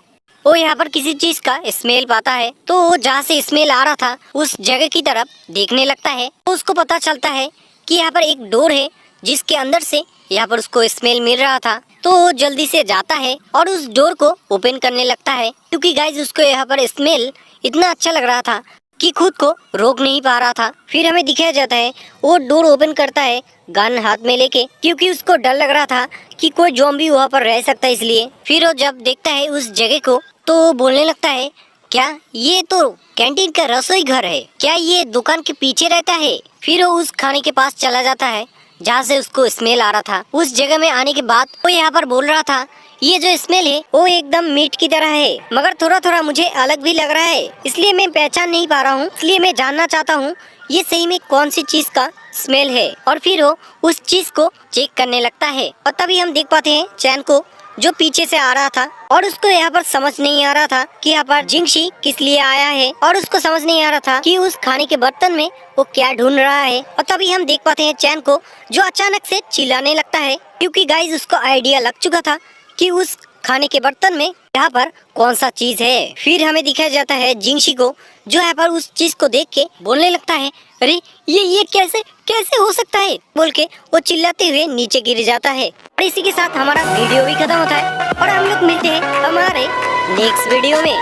वो यहाँ पर किसी चीज का स्मेल पाता है, तो वो जहाँ से स्मेल आ रहा था उस जगह की तरफ देखने लगता है। तो उसको पता चलता है कि यहाँ पर एक डोर है जिसके अंदर से यहाँ पर उसको स्मेल मिल रहा था। तो वो जल्दी से जाता है और उस डोर को ओपन करने लगता है, क्योंकि गाइज उसको यहाँ पर स्मेल इतना अच्छा लग रहा था कि खुद को रोक नहीं पा रहा था। फिर हमें दिखाया जाता है वो डोर ओपन करता है गन हाथ में लेके, क्योंकि उसको डर लग रहा था कि कोई ज़ॉम्बी वहाँ पर रह सकता है इसलिए। फिर वो जब देखता है उस जगह को तो वो बोलने लगता है, क्या ये तो कैंटीन का रसोई घर है, क्या ये दुकान के पीछे रहता है। फिर वो उस खाने के पास चला जाता है जहाँ से उसको स्मेल आ रहा था। उस जगह में आने के बाद वो यहाँ पर बोल रहा था, ये जो स्मेल है वो एकदम मीट की तरह है, मगर थोड़ा थोड़ा मुझे अलग भी लग रहा है, इसलिए मैं पहचान नहीं पा रहा हूँ, इसलिए मैं जानना चाहता हूँ ये सही में कौन सी चीज का स्मेल है। और फिर वो उस चीज को चेक करने लगता है और तभी हम देख पाते हैं चैन को, जो पीछे से आ रहा था और उसको यहाँ पर समझ नहीं आ रहा था कि यहाँ पर जिंगशी किस लिए आया है, और उसको समझ नहीं आ रहा था कि उस खाने के बर्तन में वो क्या ढूंढ रहा है। और तभी हम देख पाते हैं चैन को, जो अचानक से चिल्लाने लगता है, क्योंकि गाइस उसको आइडिया लग चुका था कि उस खाने के बर्तन में यहाँ पर कौन सा चीज है। फिर हमें दिखाया जाता है जिंगशी को, जो यहाँ पर उस चीज को देख के बोलने लगता है, अरे ये कैसे कैसे हो सकता है, बोल के वो चिल्लाते हुए नीचे गिर जाता है। और इसी के साथ हमारा वीडियो भी खत्म होता है और हम लोग मिलते हैं हमारे नेक्स्ट वीडियो में।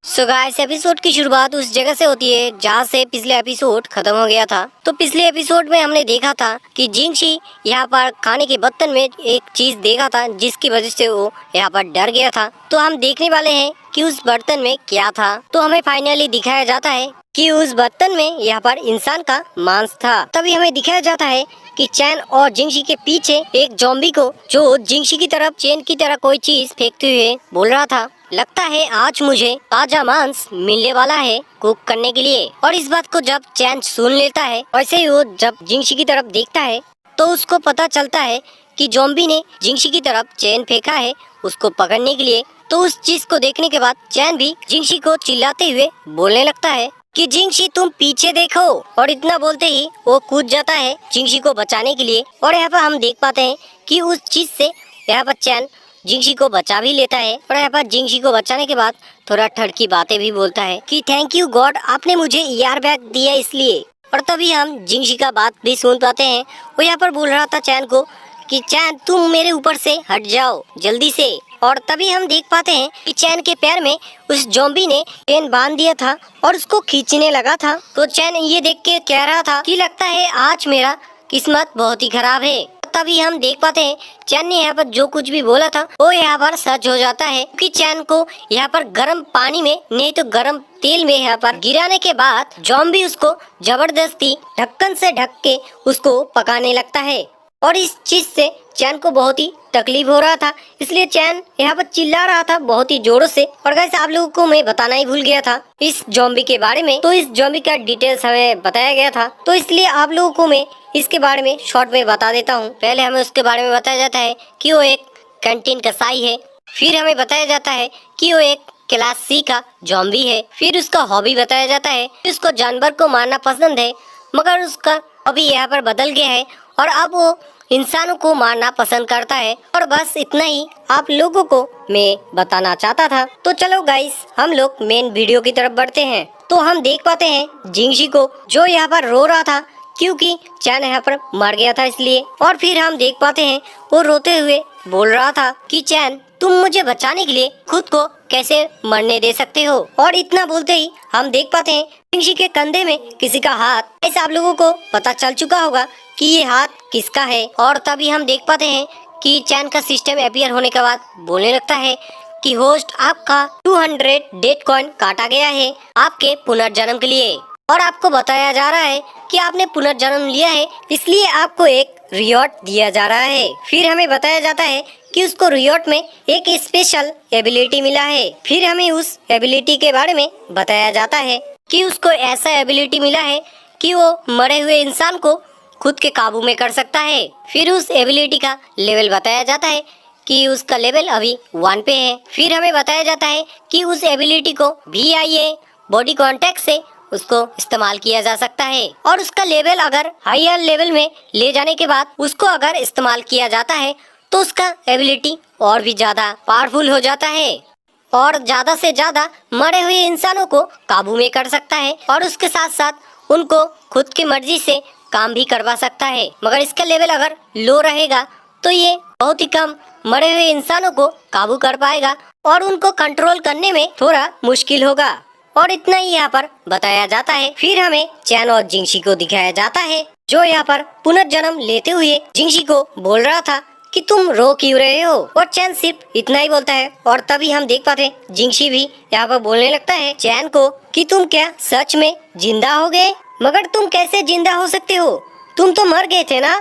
सो गाइस, एपिसोड की शुरुआत उस जगह से होती है जहाँ से पिछले एपिसोड खत्म हो गया था। तो पिछले एपिसोड में हमने देखा था कि जिंगशी यहाँ पर खाने के बर्तन में एक चीज देखा था जिसकी वजह से वो यहाँ पर डर गया था। तो हम देखने वाले हैं कि उस बर्तन में क्या था। तो हमें फाइनली दिखाया जाता है कि उस बर्तन में यहाँ पर इंसान का मांस था। तभी हमें दिखाया जाता है कि चैन और जिंगशी के पीछे एक ज़ॉम्बी को, जो जिंगशी की तरफ चैन की तरह कोई चीज फेंकते हुए बोल रहा था, लगता है आज मुझे ताजा मांस मिलने वाला है कुक करने के लिए। और इस बात को जब चैन सुन लेता है, वैसे ही वो जब जिंगशी की तरफ देखता है तो उसको पता चलता है कि ज़ॉम्बी ने जिंगशी की तरफ चैन फेंका है उसको पकड़ने के लिए। तो उस चीज को देखने के बाद चैन भी जिंगशी को चिल्लाते हुए बोलने लगता है कि जिंगशी तुम पीछे देखो, और इतना बोलते ही वो कूद जाता है जिंगशी को बचाने के लिए। और यहाँ पर हम देख पाते हैं कि उस चीज से यहाँ पर चैन जिंगशी को बचा भी लेता है। और यहाँ पर जिंगशी को बचाने के बाद थोड़ा ठड़की बातें भी बोलता है कि थैंक यू गॉड, आपने मुझे ईआर बैग दिया इसलिए। और तभी हम जिंगशी का बात भी सुन पाते हैं। वो यहाँ पर बोल रहा था चैन को कि चैन तुम मेरे ऊपर से हट जाओ जल्दी से। और तभी हम देख पाते हैं कि चैन के पैर में उस ज़ॉम्बी ने चैन बांध दिया था और उसको खींचने लगा था। तो चैन ये देख के कह रहा था कि लगता है आज मेरा किस्मत बहुत ही खराब है। तभी हम देख पाते हैं चैन ने यहाँ पर जो कुछ भी बोला था वो यहाँ पर सच हो जाता है, क्योंकि चैन को यहाँ पर गर्म पानी में नहीं तो गर्म तेल में यहाँ पर गिराने के बाद ज़ॉम्बी उसको जबरदस्ती ढक्कन से ढक के उसको पकाने लगता है। और इस चीज से चैन को बहुत ही तकलीफ हो रहा था, इसलिए चैन यहाँ पर चिल्ला रहा था बहुत ही जोरों से। और गाइस, आप लोगों को मैं बताना ही भूल गया था इस ज़ॉम्बी के बारे में। तो इस ज़ॉम्बी का डिटेल्स हमें बताया गया था, तो इसलिए आप लोगों को मैं इसके बारे में शॉर्ट में बता देता हूँ। पहले हमें उसके बारे में बताया जाता है कि वो एक कैंटीन कसाई है। फिर हमें बताया जाता है कि वो एक क्लास सी का ज़ॉम्बी है। फिर उसका हॉबी बताया जाता है कि उसको जानवर को मारना पसंद है, मगर उसका हॉबी यहाँ पर बदल गया है और अब वो इंसानों को मारना पसंद करता है। और बस इतना ही आप लोगों को मैं बताना चाहता था। तो चलो गाइस, हम लोग मेन वीडियो की तरफ बढ़ते हैं। तो हम देख पाते हैं जिंगशी को, जो यहाँ पर रो रहा था क्योंकि चैन यहाँ पर मर गया था इसलिए। और फिर हम देख पाते हैं वो रोते हुए बोल रहा था कि चैन तुम मुझे बचाने के लिए खुद को कैसे मरने दे सकते हो। और इतना बोलते ही हम देख पाते हैं जिंगशी के कंधे में किसी का हाथ। ऐसे आप लोगों को पता चल चुका होगा कि ये हाथ किसका है। और तभी हम देख पाते हैं कि चैन का सिस्टम अपीयर होने के बाद बोलने लगता है कि होस्ट आपका 200 डेट कॉइन काटा गया है आपके पुनर्जन्म के लिए, और आपको बताया जा रहा है कि आपने पुनर्जन्म लिया है इसलिए आपको एक रिवॉर्ड दिया जा रहा है। फिर हमें बताया जाता है कि उसको रिवॉर्ड में एक स्पेशल एबिलिटी मिला है। फिर हमें उस एबिलिटी के बारे में बताया जाता है कि उसको ऐसा एबिलिटी मिला है कि वो मरे हुए इंसान को खुद के काबू में कर सकता है। फिर उस एबिलिटी का लेवल बताया जाता है कि उसका लेवल अभी 1 पे है। फिर हमें बताया जाता है कि उस एबिलिटी को VIA बॉडी कांटेक्ट से उसको इस्तेमाल किया जा सकता है, और उसका लेवल अगर हायर लेवल में ले जाने के बाद उसको अगर इस्तेमाल किया जाता है तो उसका एबिलिटी और भी ज्यादा पावरफुल हो जाता है और ज्यादा से ज्यादा मरे हुए इंसानों को काबू में कर सकता है, और उसके साथ साथ उनको खुद की मर्जी से काम भी करवा सकता है। मगर इसका लेवल अगर लो रहेगा तो ये बहुत ही कम मरे हुए इंसानों को काबू कर पाएगा और उनको कंट्रोल करने में थोड़ा मुश्किल होगा। और इतना ही यहाँ पर बताया जाता है। फिर हमें चैन और जिंगशी को दिखाया जाता है, जो यहाँ पर पुनर्जन्म लेते हुए जिंगशी को बोल रहा था कि तुम रो क्यों रहे हो, और चैन सिर्फ इतना ही बोलता है। और तभी हम देख पाते हैं जिंगशी भी यहाँ पर बोलने लगता है चैन को कि तुम क्या सच में जिंदा हो गए, मगर तुम कैसे जिंदा हो सकते हो, तुम तो मर गए थे ना।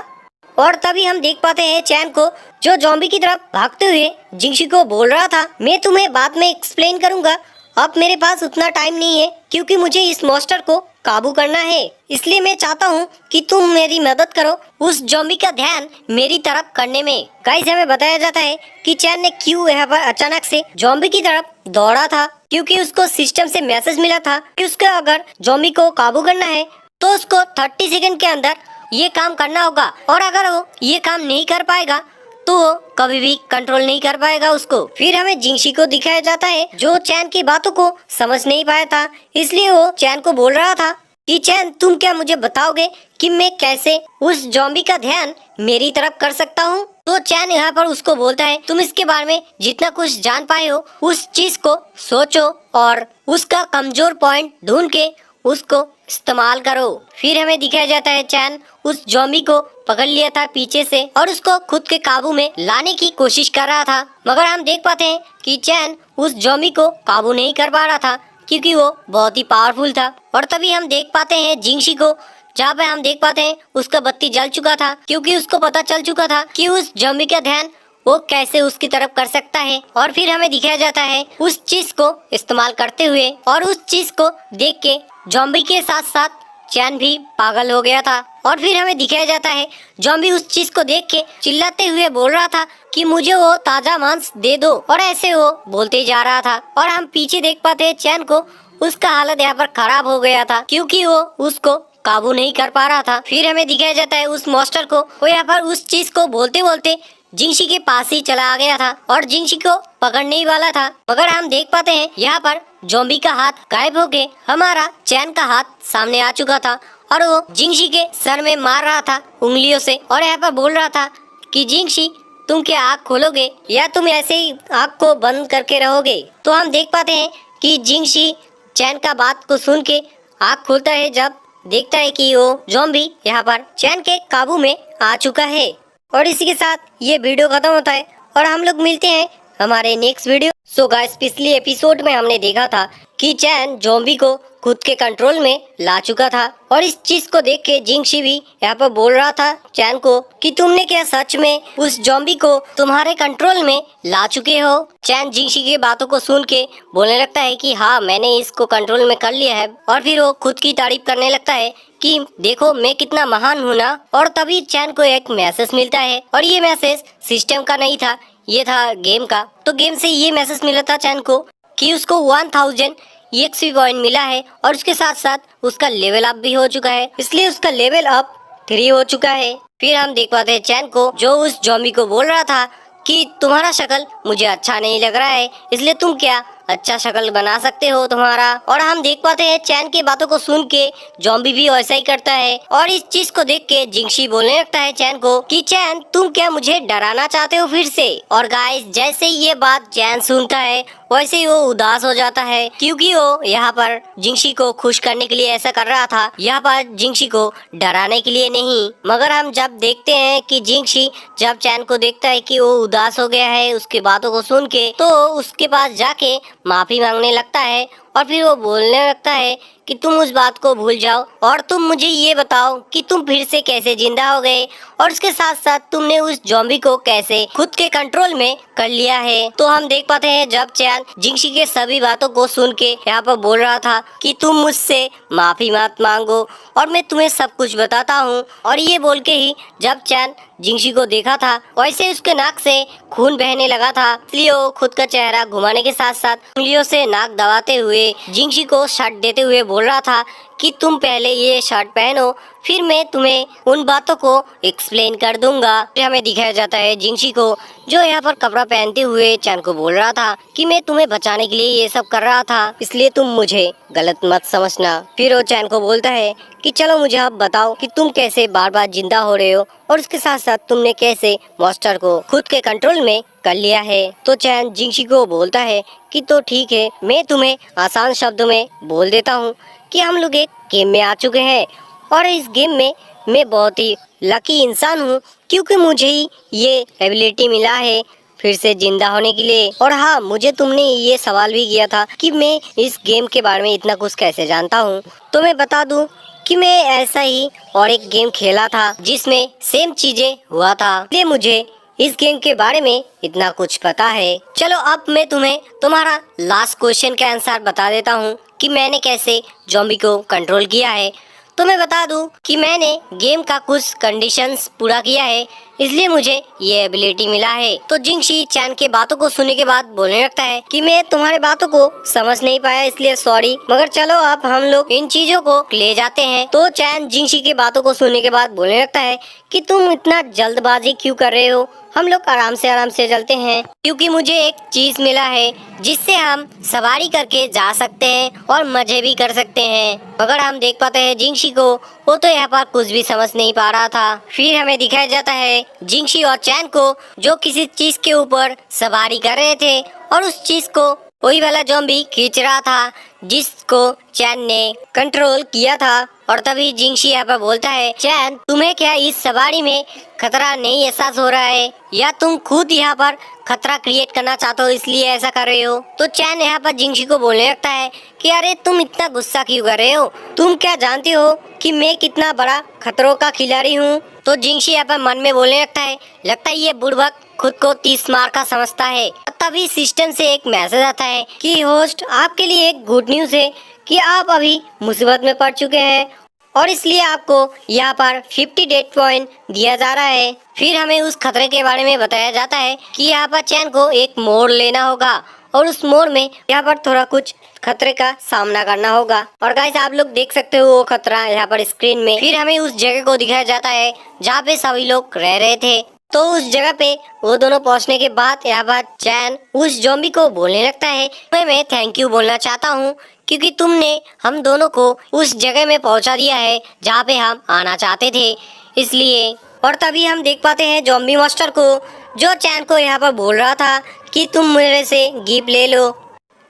और तभी हम देख पाते हैं चैन को, जो ज़ॉम्बी की तरफ भागते हुए जिंगशी को बोल रहा था मैं तुम्हें बाद में एक्सप्लेन करूंगा, अब मेरे पास उतना टाइम नहीं है क्योंकि मुझे इस मॉन्स्टर को काबू करना है, इसलिए मैं चाहता हूँ कि तुम मेरी मदद करो उस ज़ॉम्बी का ध्यान मेरी तरफ करने में। गाइस हमें बताया जाता है कि चैन ने क्यों यहाँ पर अचानक से ज़ॉम्बी की तरफ दौड़ा था, क्योंकि उसको सिस्टम से मैसेज मिला था कि उसको अगर ज़ॉम्बी को काबू करना है तो उसको 30 सेकंड के अंदर ये काम करना होगा, और अगर वो ये काम नहीं कर पाएगा तो वो कभी भी कंट्रोल नहीं कर पाएगा उसको। फिर हमें जिंगशी को दिखाया जाता है, जो चैन की बातों को समझ नहीं पाया था, इसलिए वो चैन को बोल रहा था कि चैन तुम क्या मुझे बताओगे कि मैं कैसे उस ज़ॉम्बी का ध्यान मेरी तरफ कर सकता हूँ। तो चैन यहाँ पर उसको बोलता है तुम इसके बारे में जितना कुछ जान पाए हो उस चीज को सोचो और उसका कमजोर पॉइंट ढूंढ के उसको इस्तेमाल करो। फिर हमें दिखाया जाता है चैन उस ज़ॉम्बी को पकड़ लिया था पीछे से और उसको खुद के काबू में लाने की कोशिश कर रहा था, मगर हम देख पाते हैं कि चैन उस ज़ॉम्बी को काबू नहीं कर पा रहा था क्योंकि वो बहुत ही पावरफुल था। और तभी हम देख पाते हैं जिंगशी को, जहाँ पे हम देख पाते हैं उसका बत्ती जल चुका था, क्योंकि उसको पता चल चुका था कि उस ज़ॉम्बी का ध्यान वो कैसे उसकी तरफ कर सकता है। और फिर हमें दिखाया जाता है उस चीज को इस्तेमाल करते हुए, और उस चीज को देख के ज़ॉम्बी के साथ साथ चैन भी पागल हो गया था। और फिर हमें दिखाया जाता है ज़ॉम्बी उस चीज को देख के चिल्लाते हुए बोल रहा था कि मुझे वो ताजा मांस दे दो, और ऐसे वो बोलते जा रहा था। और हम पीछे देख पाते हैं चैन को, उसका हालत यहाँ पर खराब हो गया था क्योंकि वो उसको काबू नहीं कर पा रहा था। फिर हमें दिखाया जाता है उस मॉन्स्टर को, वो यहाँ पर उस चीज को बोलते बोलते जिंगशी के पास ही चला आ गया था और जिंगशी को पकड़ने ही वाला था, मगर हम देख पाते हैं यहाँ पर ज़ॉम्बी का हाथ गायब हो गए, हमारा चैन का हाथ सामने आ चुका था और वो जिंगशी के सर में मार रहा था उंगलियों से, और यहाँ पर बोल रहा था कि जिंगशी तुम क्या आँख खोलोगे या तुम ऐसे ही आँख को बंद करके रहोगे। तो हम देख पाते हैं कि जिंगशी चैन का बात को सुन के आँख खोलता है, जब देखता है कि वो ज़ॉम्बी यहाँ पर चैन के काबू में आ चुका है। और इसी के साथ ये वीडियो खत्म होता है और हम लोग मिलते हैं हमारे नेक्स्ट वीडियो। सो गाइस पिछले एपिसोड में हमने देखा था कि चैन ज़ॉम्बी को खुद के कंट्रोल में ला चुका था, और इस चीज को देख के जिंगशी भी यहाँ पर बोल रहा था चैन को कि तुमने क्या सच में उस ज़ॉम्बी को तुम्हारे कंट्रोल में ला चुके हो। चैन जिंगशी की बातों को सुन के बोलने लगता है कि हाँ मैंने इसको कंट्रोल में कर लिया है, और फिर वो खुद की तारीफ करने लगता है कि देखो मैं कितना महान हूँ ना। और तभी चैन को एक मैसेज मिलता है, और ये मैसेज सिस्टम का नहीं था, ये था गेम का। तो गेम से ये मैसेज मिला था चैन को कि उसको 1000 EXP पॉइंट मिला है, और उसके साथ साथ उसका लेवल अप भी हो चुका है, इसलिए उसका लेवल अप 3 हो चुका है। फिर हम देख पाते हैं चैन को, जो उस ज़ॉम्बी को बोल रहा था कि तुम्हारा शक्ल मुझे अच्छा नहीं लग रहा है, इसलिए तुम क्या अच्छा शक्ल बना सकते हो तुम्हारा। और हम देख पाते हैं चैन की बातों को सुन के ज़ॉम्बी भी वैसा ही करता है, और इस चीज को देख के जिंगशी बोलने लगता है चैन को कि चैन तुम क्या मुझे डराना चाहते हो फिर से। और गाइस जैसे ही ये बात चैन सुनता है वैसे ही वो उदास हो जाता है, क्योंकि वो यहाँ पर जिंगशी को खुश करने के लिए ऐसा कर रहा था, यहाँ पर जिंगशी को डराने के लिए नहीं। मगर हम जब देखते हैं कि जिंगशी जब चैन को देखता है कि वो उदास हो गया है उसकी बातों को सुन के, तो उसके पास जाके माफी मांगने लगता है, और फिर वो बोलने लगता है कि तुम उस बात को भूल जाओ और तुम मुझे ये बताओ कि तुम फिर से कैसे जिंदा हो गए, और उसके साथ साथ तुमने उस ज़ॉम्बी को कैसे खुद के कंट्रोल में कर लिया है। तो हम देख पाते हैं जब चैन जिंगशी के सभी बातों को सुन के यहाँ पर बोल रहा था कि तुम मुझसे माफी मत मांगो और मैं तुम्हें सब कुछ बताता हूँ, और ये बोल के ही जब चैन जिंगशी को देखा था वैसे उसके नाक से खून बहने लगा था, इसलिए वो खुद का चेहरा घुमाने के साथ साथ उंगलियों से नाक दबाते हुए जिंगशी को शॉट देते हुए बोल रहा था कि तुम पहले ये शर्ट पहनो, फिर मैं तुम्हें उन बातों को एक्सप्लेन कर दूंगा। फिर हमें दिखाया जाता है जिंगशी को, जो यहाँ पर कपड़ा पहनते हुए चैन को बोल रहा था कि मैं तुम्हें बचाने के लिए ये सब कर रहा था, इसलिए तुम मुझे गलत मत समझना। फिर वो चैन को बोलता है कि चलो मुझे आप बताओ कि तुम कैसे बार बार जिंदा हो रहे हो और उसके साथ साथ तुमने कैसे मॉन्स्टर को खुद के कंट्रोल में कर लिया है। तो चैन जिंगशी को बोलता है कि तो ठीक है, मैं तुम्हें आसान शब्दों में बोल देता हूँ कि हम लोग एक गेम में आ चुके हैं और इस गेम में मैं बहुत ही लकी इंसान हूँ, क्योंकि मुझे ही ये एबिलिटी मिला है फिर से जिंदा होने के लिए। और हाँ, मुझे तुमने ये सवाल भी किया था कि मैं इस गेम के बारे में इतना कुछ कैसे जानता हूँ, तो मैं बता दूं कि मैं ऐसा ही और एक गेम खेला था जिसमें सेम चीजें हुआ था, इसलिए मुझे इस गेम के बारे में इतना कुछ पता है। चलो अब मैं तुम्हें तुम्हारा लास्ट क्वेश्चन का आंसर बता देता हूँ कि मैंने कैसे ज़ॉम्बी को कंट्रोल किया है। तो मैं बता दूं कि मैंने गेम का कुछ कंडीशंस पूरा किया है, इसलिए मुझे ये एबिलिटी मिला है। तो जिंगशी चैन के बातों को सुनने के बाद बोलने लगता है कि मैं तुम्हारे बातों को समझ नहीं पाया, इसलिए सॉरी, मगर चलो अब हम लोग इन चीजों को ले जाते हैं। तो चैन जिंगशी की बातों को सुनने के बाद बोलने लगता है कि तुम इतना जल्दबाजी क्यों कर रहे हो, हम लोग आराम से चलते हैं, क्योंकि मुझे एक चीज मिला है जिससे हम सवारी करके जा सकते हैं और मजे भी कर सकते हैं। मगर हम देख पाते हैं जिंगशी को, वो तो यहाँ पर कुछ भी समझ नहीं पा रहा था। फिर हमें दिखाया जाता है जिंगशी और चैन को, जो किसी चीज के ऊपर सवारी कर रहे थे और उस चीज को वही वाला ज़ॉम्बी खींच रहा था जिसको चैन ने कंट्रोल किया था। और तभी जिंगशी यहाँ पर बोलता है, चैन तुम्हें क्या इस सवारी में खतरा नहीं एहसास हो रहा है, या तुम खुद यहाँ पर खतरा क्रिएट करना चाहते हो इसलिए ऐसा कर रहे हो। तो चैन यहाँ पर जिंगशी को बोलने लगता है कि अरे तुम इतना गुस्सा क्यों कर रहे हो, तुम क्या जानते हो कि मैं कितना बड़ा खतरों का खिलाड़ी हूँ। तो जिंगशी यहाँ पर मन में बोलने लगता है ये बुड़बक खुद को 30 मार का समझता है। तभी सिस्टम से एक मैसेज आता है कि होस्ट, आपके लिए एक गुड न्यूज है कि आप अभी मुसीबत में पड़ चुके हैं और इसलिए आपको यहाँ पर 50 डेथ पॉइंट दिया जा रहा है। फिर हमें उस खतरे के बारे में बताया जाता है कि यहाँ पर चैन को एक मोड़ लेना होगा और उस मोड़ में यहाँ पर थोड़ा कुछ खतरे का सामना करना होगा। और गाइस आप लोग देख सकते हो वो खतरा यहाँ पर स्क्रीन में। फिर हमें उस जगह को दिखाया जाता है जहाँ पे सभी लोग रह रहे थे। तो उस जगह पे वो दोनों पहुंचने के बाद यहाँ पर चैन उस ज़ॉम्बी को बोलने लगता है, मैं थैंक यू बोलना चाहता हूँ क्योंकि तुमने हम दोनों को उस जगह में पहुंचा दिया है जहाँ पे हम आना चाहते थे, इसलिए। और तभी हम देख पाते हैं ज़ॉम्बी मास्टर को, जो चैन को यहाँ पर बोल रहा था कि तुम मेरे से गिफ्ट ले लो।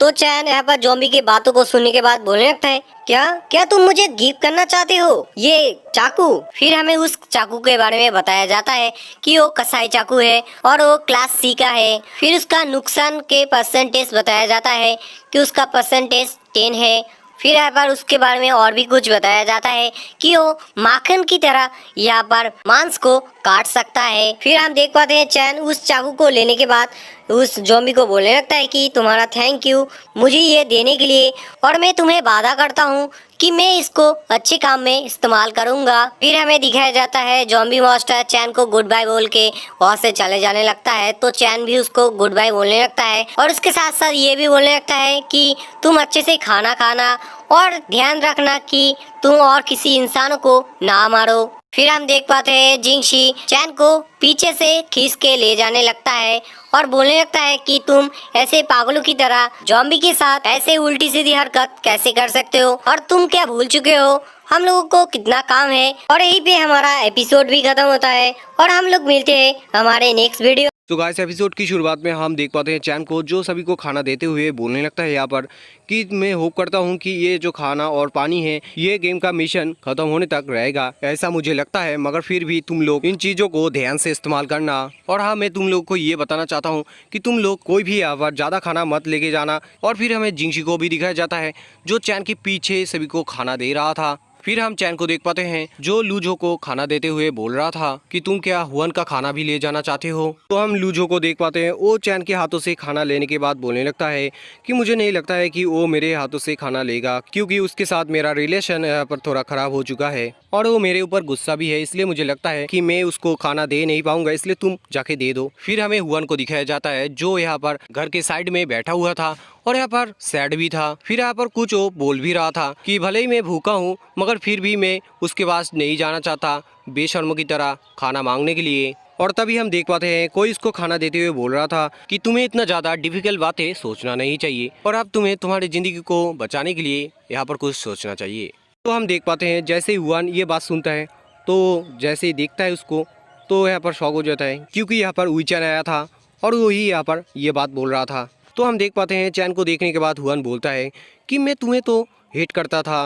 तो चैन यहाँ पर ज़ॉम्बी की बातों को सुनने के बाद बोलने लगता है, क्या तुम मुझे गिफ्ट करना चाहते हो, ये चाकू। फिर हमें उस चाकू के बारे में बताया जाता है कि वो कसाई चाकू है और वो क्लास सी का है। फिर उसका नुकसान के परसेंटेज बताया जाता है कि उसका परसेंटेज 10 है। फिर यहाँ पर उसके बारे में और भी कुछ बताया जाता है कि वो माखन की तरह यहाँ पर मांस को काट सकता है। फिर हम देख पाते हैं चैन उस चाकू को लेने के बाद उस ज़ॉम्बी को बोलने लगता है कि तुम्हारा थैंक यू मुझे ये देने के लिए, और मैं तुम्हें वादा करता हूँ कि मैं इसको अच्छे काम में इस्तेमाल करूंगा। फिर हमें दिखाया जाता है ज़ॉम्बी मास्टर चैन को गुड बाय बोल के वहाँ से चले जाने लगता है। तो चैन भी उसको गुड बाय बोलने लगता है और उसके साथ साथ ये भी बोलने लगता है कि तुम अच्छे से खाना खाना और ध्यान रखना कि तुम और किसी इंसान को ना मारो। फिर हम देख पाते हैं जिंगशी चैन को पीछे से खींच के ले जाने लगता है और बोलने लगता है कि तुम ऐसे पागलों की तरह ज़ॉम्बी के साथ ऐसे उल्टी सीधी हरकत कैसे कर सकते हो, और तुम क्या भूल चुके हो हम लोगों को कितना काम है। और यहीं पे हमारा एपिसोड भी खत्म होता है और हम लोग मिलते हैं हमारे नेक्स्ट वीडियो। तो गाइस एपिसोड की शुरुआत में हम देख पाते हैं चैन को जो सभी को खाना देते हुए बोलने लगता है यहाँ पर कि मैं होप करता हूँ कि ये जो खाना और पानी है ये गेम का मिशन खत्म होने तक रहेगा, ऐसा मुझे लगता है। मगर फिर भी तुम लोग इन चीज़ों को ध्यान से इस्तेमाल करना। और हाँ, मैं तुम लोग को ये बताना चाहता हूँ कि तुम लोग कोई भी यहाँ पर ज़्यादा खाना मत लेके जाना। और फिर हमें जिंगशी को भी दिखाया जाता है जो चैन के पीछे सभी को खाना दे रहा था। फिर हम चैन को देख पाते हैं जो लूजो को खाना देते हुए बोल रहा था कि तुम क्या हुआन का खाना भी ले जाना चाहते हो। तो हम लूजो को देख पाते हैं वो चैन के हाथों से खाना लेने के बाद बोलने लगता है कि मुझे नहीं लगता है कि वो मेरे हाथों से खाना लेगा, क्योंकि उसके साथ मेरा रिलेशन यहाँ पर थोड़ा खराब हो चुका है और वो मेरे ऊपर गुस्सा भी है, इसलिए मुझे लगता है कि मैं उसको खाना दे नहीं पाऊंगा, इसलिए तुम जाके दे दो। फिर हमें हुआन को दिखाया जाता है जो यहाँ पर घर के साइड में बैठा हुआ था और यहाँ पर सैड भी था। फिर यहाँ पर कुछ वो बोल भी रहा था कि भले ही मैं भूखा हूँ मगर फिर भी मैं उसके पास नहीं जाना चाहता बेशर्मों की तरह खाना मांगने के लिए। और तभी हम देख पाते हैं कोई इसको खाना देते हुए बोल रहा था कि तुम्हें इतना ज़्यादा डिफिकल्ट बातें सोचना नहीं चाहिए और अब तुम्हें तुम्हारी ज़िंदगी को बचाने के लिए यहाँ पर कुछ सोचना चाहिए। तो हम देख पाते हैं जैसे ही हुआन ये बात सुनता है तो जैसे ही देखता है उसको तो यहाँ पर शॉक हो जाता है, क्योंकि यहाँ पर उईचैन आया था और वही यहाँ पर ये बात बोल रहा था। तो हम देख पाते हैं चैन को देखने के बाद हुआन बोलता है कि मैं तुम्हें तो हेट करता था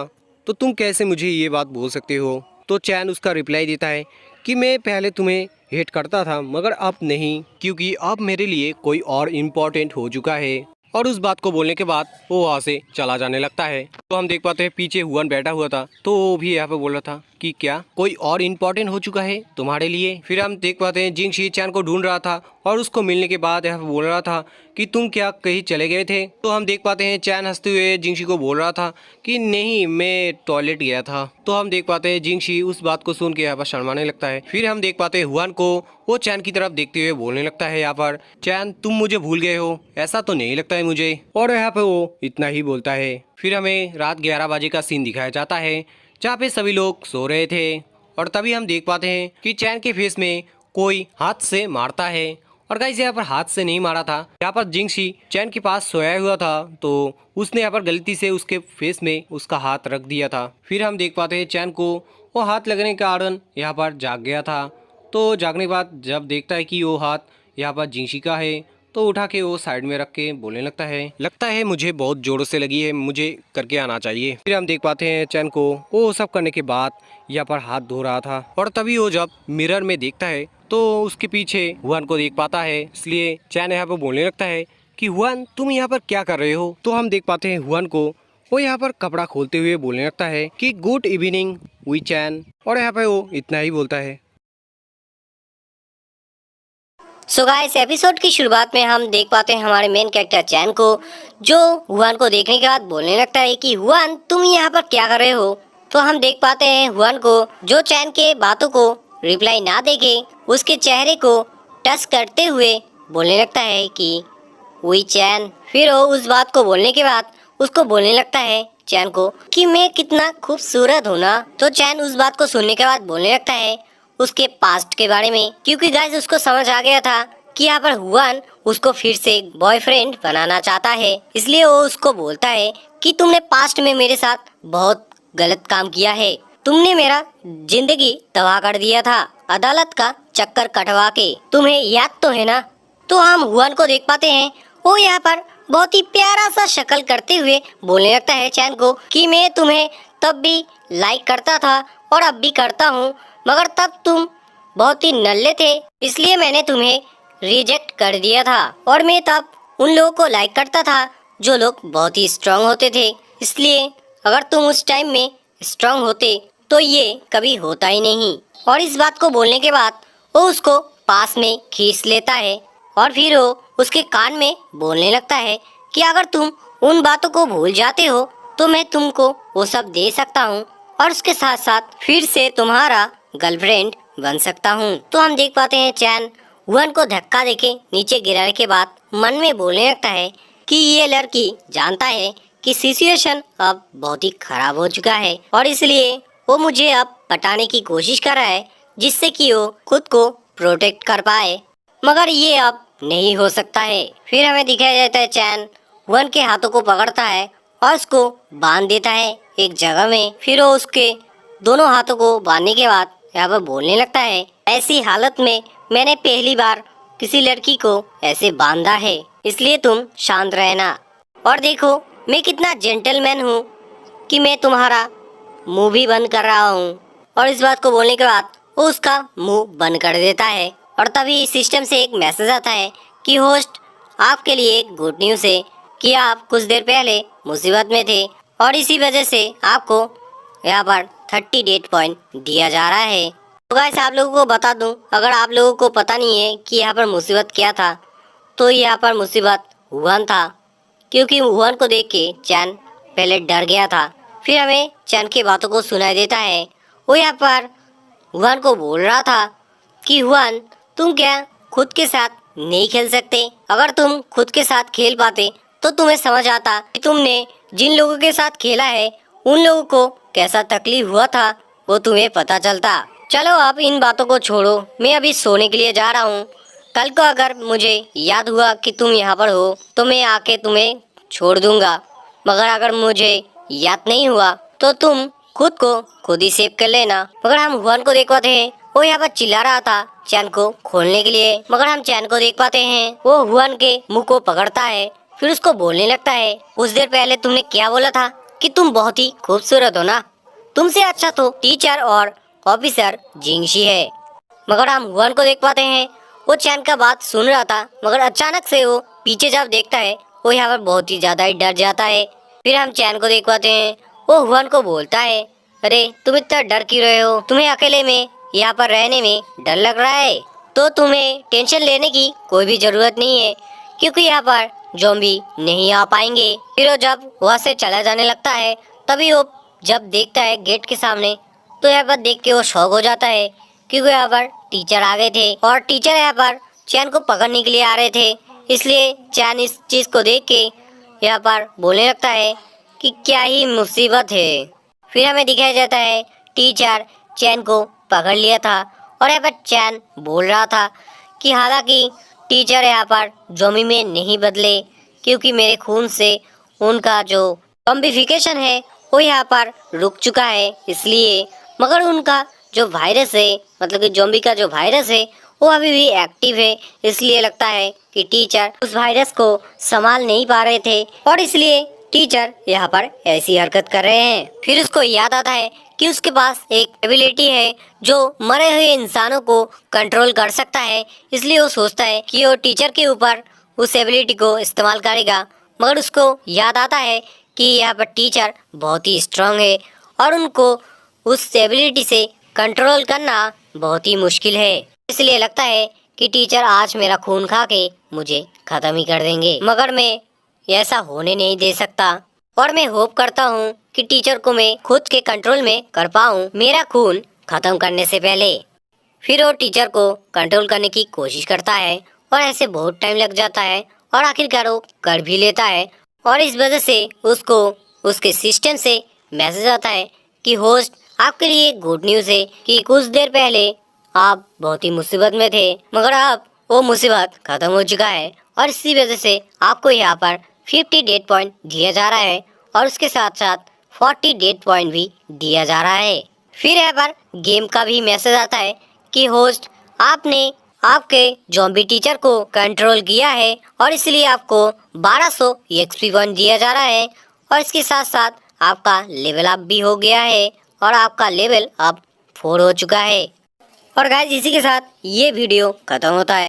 तो तुम कैसे मुझे ये बात बोल सकते हो। तो चैन उसका रिप्लाई देता है कि मैं पहले तुम्हें हेट करता था मगर अब नहीं, क्योंकि अब मेरे लिए कोई और इम्पोर्टेंट हो चुका है। और उस बात को बोलने के बाद वो वहाँ से चला जाने लगता है। तो हम देख पाते हैं पीछे हुआन बैठा हुआ था तो वो भी यहाँ पे बोल रहा था कि क्या कोई और इम्पोर्टेंट हो चुका है तुम्हारे लिए। फिर हम देख पाते हैं जिंगशी चैन को ढूंढ रहा था और उसको मिलने के बाद यहाँ पे बोल रहा था कि तुम क्या कहीं चले गए थे। तो हम देख पाते हैं चैन हंसते हुए जिंगशी को बोल रहा था कि नहीं मैं टॉयलेट गया था। तो हम देख पाते हैं जिंगशी उस बात को सुन के यहाँ पर शर्माने लगता है। फिर हम देख पाते हैं हुआन को वो चैन की तरफ देखते हुए बोलने लगता है यहाँ पर चैन तुम मुझे भूल गए हो, ऐसा तो नहीं लगता है मुझे। और यहाँ पे वो इतना ही बोलता है। फिर हमें रात 11 बजे का सीन दिखाया जाता है जहाँ पे सभी लोग सो रहे थे और तभी हम देख पाते हैं कि चैन के फेस में कोई हाथ से मारता है। और गाइस यहाँ पर हाथ से नहीं मारा था, यहाँ पर जिंगशी चैन के पास सोया हुआ था तो उसने यहाँ पर गलती से उसके फेस में उसका हाथ रख दिया था। फिर हम देख पाते हैं चैन को वो हाथ लगने के कारण यहाँ पर जाग गया था। तो जागने के बाद जब देखता है कि वो हाथ यहाँ पर जिंगशी का है तो उठा के वो साइड में रख के बोलने लगता है मुझे बहुत जोरों से लगी है, मुझे करके आना चाहिए। फिर हम देख पाते हैं चैन को वो सब करने के बाद यहाँ पर हाथ धो रहा था और तभी वो जब मिरर में देखता है तो उसके पीछे हुआन को देख पाता है। इसलिए चैन यहाँ पर बोलने लगता है कि हुआन तुम यहाँ पर क्या कर रहे हो। तो हम देख पाते हैं हुआन को वो यहाँ पर कपड़ा खोलते हुए बोलने लगता है कि गुड इवनिंग वी चैन। और यहाँ पे वो इतना ही बोलता है। सो गाइस एपिसोड की शुरुआत में हम देख पाते हैं हमारे मेन कैरेक्टर चैन को जो हुआन को देखने के बाद बोलने लगता है कि हुआन तुम यहाँ पर क्या कर रहे हो। तो हम देख पाते हैं हुआन को जो चैन के बातों को रिप्लाई ना देके उसके चेहरे को टच करते हुए बोलने लगता है कि वही चैन। फिर वो उस बात को बोलने के बाद उसको बोलने लगता है चैन को कि मैं कितना खूबसूरत हूँ ना। तो चैन उस बात को सुनने के बाद बोलने लगता है उसके पास्ट के बारे में, क्योंकि गाइस उसको समझ आ गया था कि यहाँ पर हुआन उसको फिर से बॉयफ्रेंड बनाना चाहता है। इसलिए वो उसको बोलता है कि तुमने पास्ट में मेरे साथ बहुत गलत काम किया है, तुमने मेरा जिंदगी तबाह कर दिया था अदालत का चक्कर कटवा के, तुम्हें याद तो है ना। तो हम हुआन को देख पाते हैं वो यहाँ पर बहुत ही प्यारा सा शक्ल करते हुए बोलने लगता है चैन को कि मैं तुम्हें तब भी लाइक करता था और अब भी करता हूँ, मगर तब तुम बहुत ही नल्ले थे इसलिए मैंने तुम्हें रिजेक्ट कर दिया था। और मैं तब उन लोगों को लाइक करता था जो लोग बहुत ही स्ट्रांग होते थे, इसलिए अगर तुम उस टाइम में स्ट्रांग होते तो ये कभी होता ही नहीं। और इस बात को बोलने के बाद वो उसको पास में खींच लेता है और फिर वो उसके कान में बोलने लगता है कि अगर तुम उन बातों को भूल जाते हो तो मैं तुमको वो सब दे सकता हूँ और उसके साथ साथ फिर से तुम्हारा गर्लफ्रेंड बन सकता हूँ। तो हम देख पाते हैं चैन हुआन को धक्का देके नीचे गिराने के बाद मन में बोलने लगता है कि ये लड़की जानता है कि सिचुएशन अब बहुत ही खराब हो चुका है और इसलिए वो मुझे अब पटाने की कोशिश कर रहा है जिससे कि वो खुद को प्रोटेक्ट कर पाए, मगर ये अब नहीं हो सकता है। फिर हमें दिखाया जाता है चैन हुआन के हाथों को पकड़ता है और उसको बांध देता है एक जगह में। फिर वो उसके दोनों हाथों को बांधने के बाद यहाँ पर बोलने लगता है ऐसी हालत में मैंने पहली बार किसी लड़की को ऐसे बांधा है, इसलिए तुम शांत रहना और देखो मैं कितना जेंटलमैन हूँ कि मैं तुम्हारा मुंह भी बंद कर रहा हूँ। और इस बात को बोलने के बाद वो उसका मुंह बंद कर देता है और तभी सिस्टम से एक मैसेज आता है कि होस्ट आपके लिए एक गुड न्यूज़ है कि आप कुछ देर पहले मुसीबत में थे और इसी वजह से आपको यहाँ पर 30 डेट पॉइंट दिया जा रहा है। तो गाइस आप लोगों को बता दूं, अगर आप लोगों को पता नहीं है कि यहाँ पर मुसीबत क्या था तो यहाँ पर मुसीबत हुआन था, क्योंकि हुआन को देख के चैन पहले डर गया था। फिर हमें चैन की बातों को सुनाई देता है वो यहाँ पर हुआन को बोल रहा था कि हुआन तुम क्या खुद के साथ नहीं खेल सकते, अगर तुम खुद के साथ खेल पाते तो तुम्हें समझ आता कि तुमने जिन लोगों के साथ खेला है उन लोगों को कैसा तकलीफ हुआ था, वो तुम्हें पता चलता। चलो अब इन बातों को छोड़ो, मैं अभी सोने के लिए जा रहा हूँ। कल को अगर मुझे याद हुआ कि तुम यहाँ पर हो तो मैं आके तुम्हें छोड़ दूंगा, मगर अगर मुझे याद नहीं हुआ तो तुम खुद को खुद ही सेव कर लेना। मगर हम हुआन को देख पाते हैं, वो यहाँ पर चिल्ला रहा था चैन को खोलने के लिए, मगर हम चैन को देख पाते हैं वो हुआन के मुंह को पकड़ता है, फिर उसको बोलने लगता है, कुछ देर पहले तुमने क्या बोला था कि तुम बहुत ही खूबसूरत हो ना, तुमसे अच्छा तो टीचर और ऑफिसर जिंगशी है। मगर हम हुआन को देख पाते हैं, वो चैन का बात सुन रहा था, मगर अचानक से वो पीछे जब देखता है वो यहाँ पर बहुत ही ज्यादा ही डर जाता है। फिर हम चैन को देख पाते हैं, वो हुआन को बोलता है, अरे तुम इतना डर क्यों रहे हो, तुम्हें अकेले में यहाँ पर रहने में डर लग रहा है तो तुम्हें टेंशन लेने की कोई भी जरूरत नहीं है, क्योंकि यहाँ पर ज़ॉम्बी नहीं आ पाएंगे। फिर वो जब वहाँ से चला जाने लगता है, तभी वो जब देखता है गेट के सामने, तो यहाँ पर देख के वो शॉक हो जाता है, क्योंकि यहाँ पर टीचर आ गए थे और टीचर यहाँ पर चैन को पकड़ने के लिए आ रहे थे। इसलिए चैन इस चीज़ को देख के यहाँ पर बोलने लगता है कि क्या ही मुसीबत है। फिर हमें दिखाया जाता है टीचर चैन को पकड़ लिया था और यहाँ पर चैन बोल रहा था कि हालांकि टीचर यहाँ पर ज़ॉम्बी में नहीं बदले, क्योंकि मेरे खून से उनका जो ज़ॉम्बिफिकेशन है वो यहाँ पर रुक चुका है, इसलिए मगर उनका जो वायरस है, मतलब कि ज़ॉम्बी का जो वायरस है वो अभी भी एक्टिव है। इसलिए लगता है कि टीचर उस वायरस को संभाल नहीं पा रहे थे और इसलिए टीचर यहाँ पर ऐसी हरकत कर रहे हैं। फिर उसको याद आता है कि उसके पास एक एबिलिटी है जो मरे हुए इंसानों को कंट्रोल कर सकता है, इसलिए वो सोचता है कि वो टीचर के ऊपर उस एबिलिटी को इस्तेमाल करेगा। मगर उसको याद आता है कि यहाँ पर टीचर बहुत ही स्ट्रांग है और उनको उस एबिलिटी से कंट्रोल करना बहुत ही मुश्किल है, इसलिए लगता है कि टीचर आज मेरा खून खा के मुझे खत्म ही कर देंगे। मगर मैं ऐसा होने नहीं दे सकता और मैं होप करता हूँ कि टीचर को मैं खुद के कंट्रोल में कर पाऊँ मेरा खून खत्म करने से पहले। फिर वो टीचर को कंट्रोल करने की कोशिश करता है और ऐसे बहुत टाइम लग जाता है और आखिरकार वो कर भी लेता है और इस वजह से उसको उसके सिस्टम से मैसेज आता है कि होस्ट आपके लिए गुड न्यूज़ है कि कुछ देर पहले आप बहुत ही मुसीबत में थे, मगर अब वो मुसीबत खत्म हो चुका है और इसी वजह से आपको यहाँ पर 50 डेट पॉइंट दिया जा रहा है और उसके साथ साथ 40 डेट पॉइंट भी दिया जा रहा है। फिर यहाँ पर गेम का भी मैसेज आता है कि होस्ट आपने आपके ज़ॉम्बी टीचर को कंट्रोल किया है और इसलिए आपको 1200 एक्सपी पॉइंट दिया जा रहा है और इसके साथ साथ आपका लेवल अप भी हो गया है और आपका लेवल अब 4 हो चुका है। और गाइस इसी के साथ ये वीडियो खत्म होता है।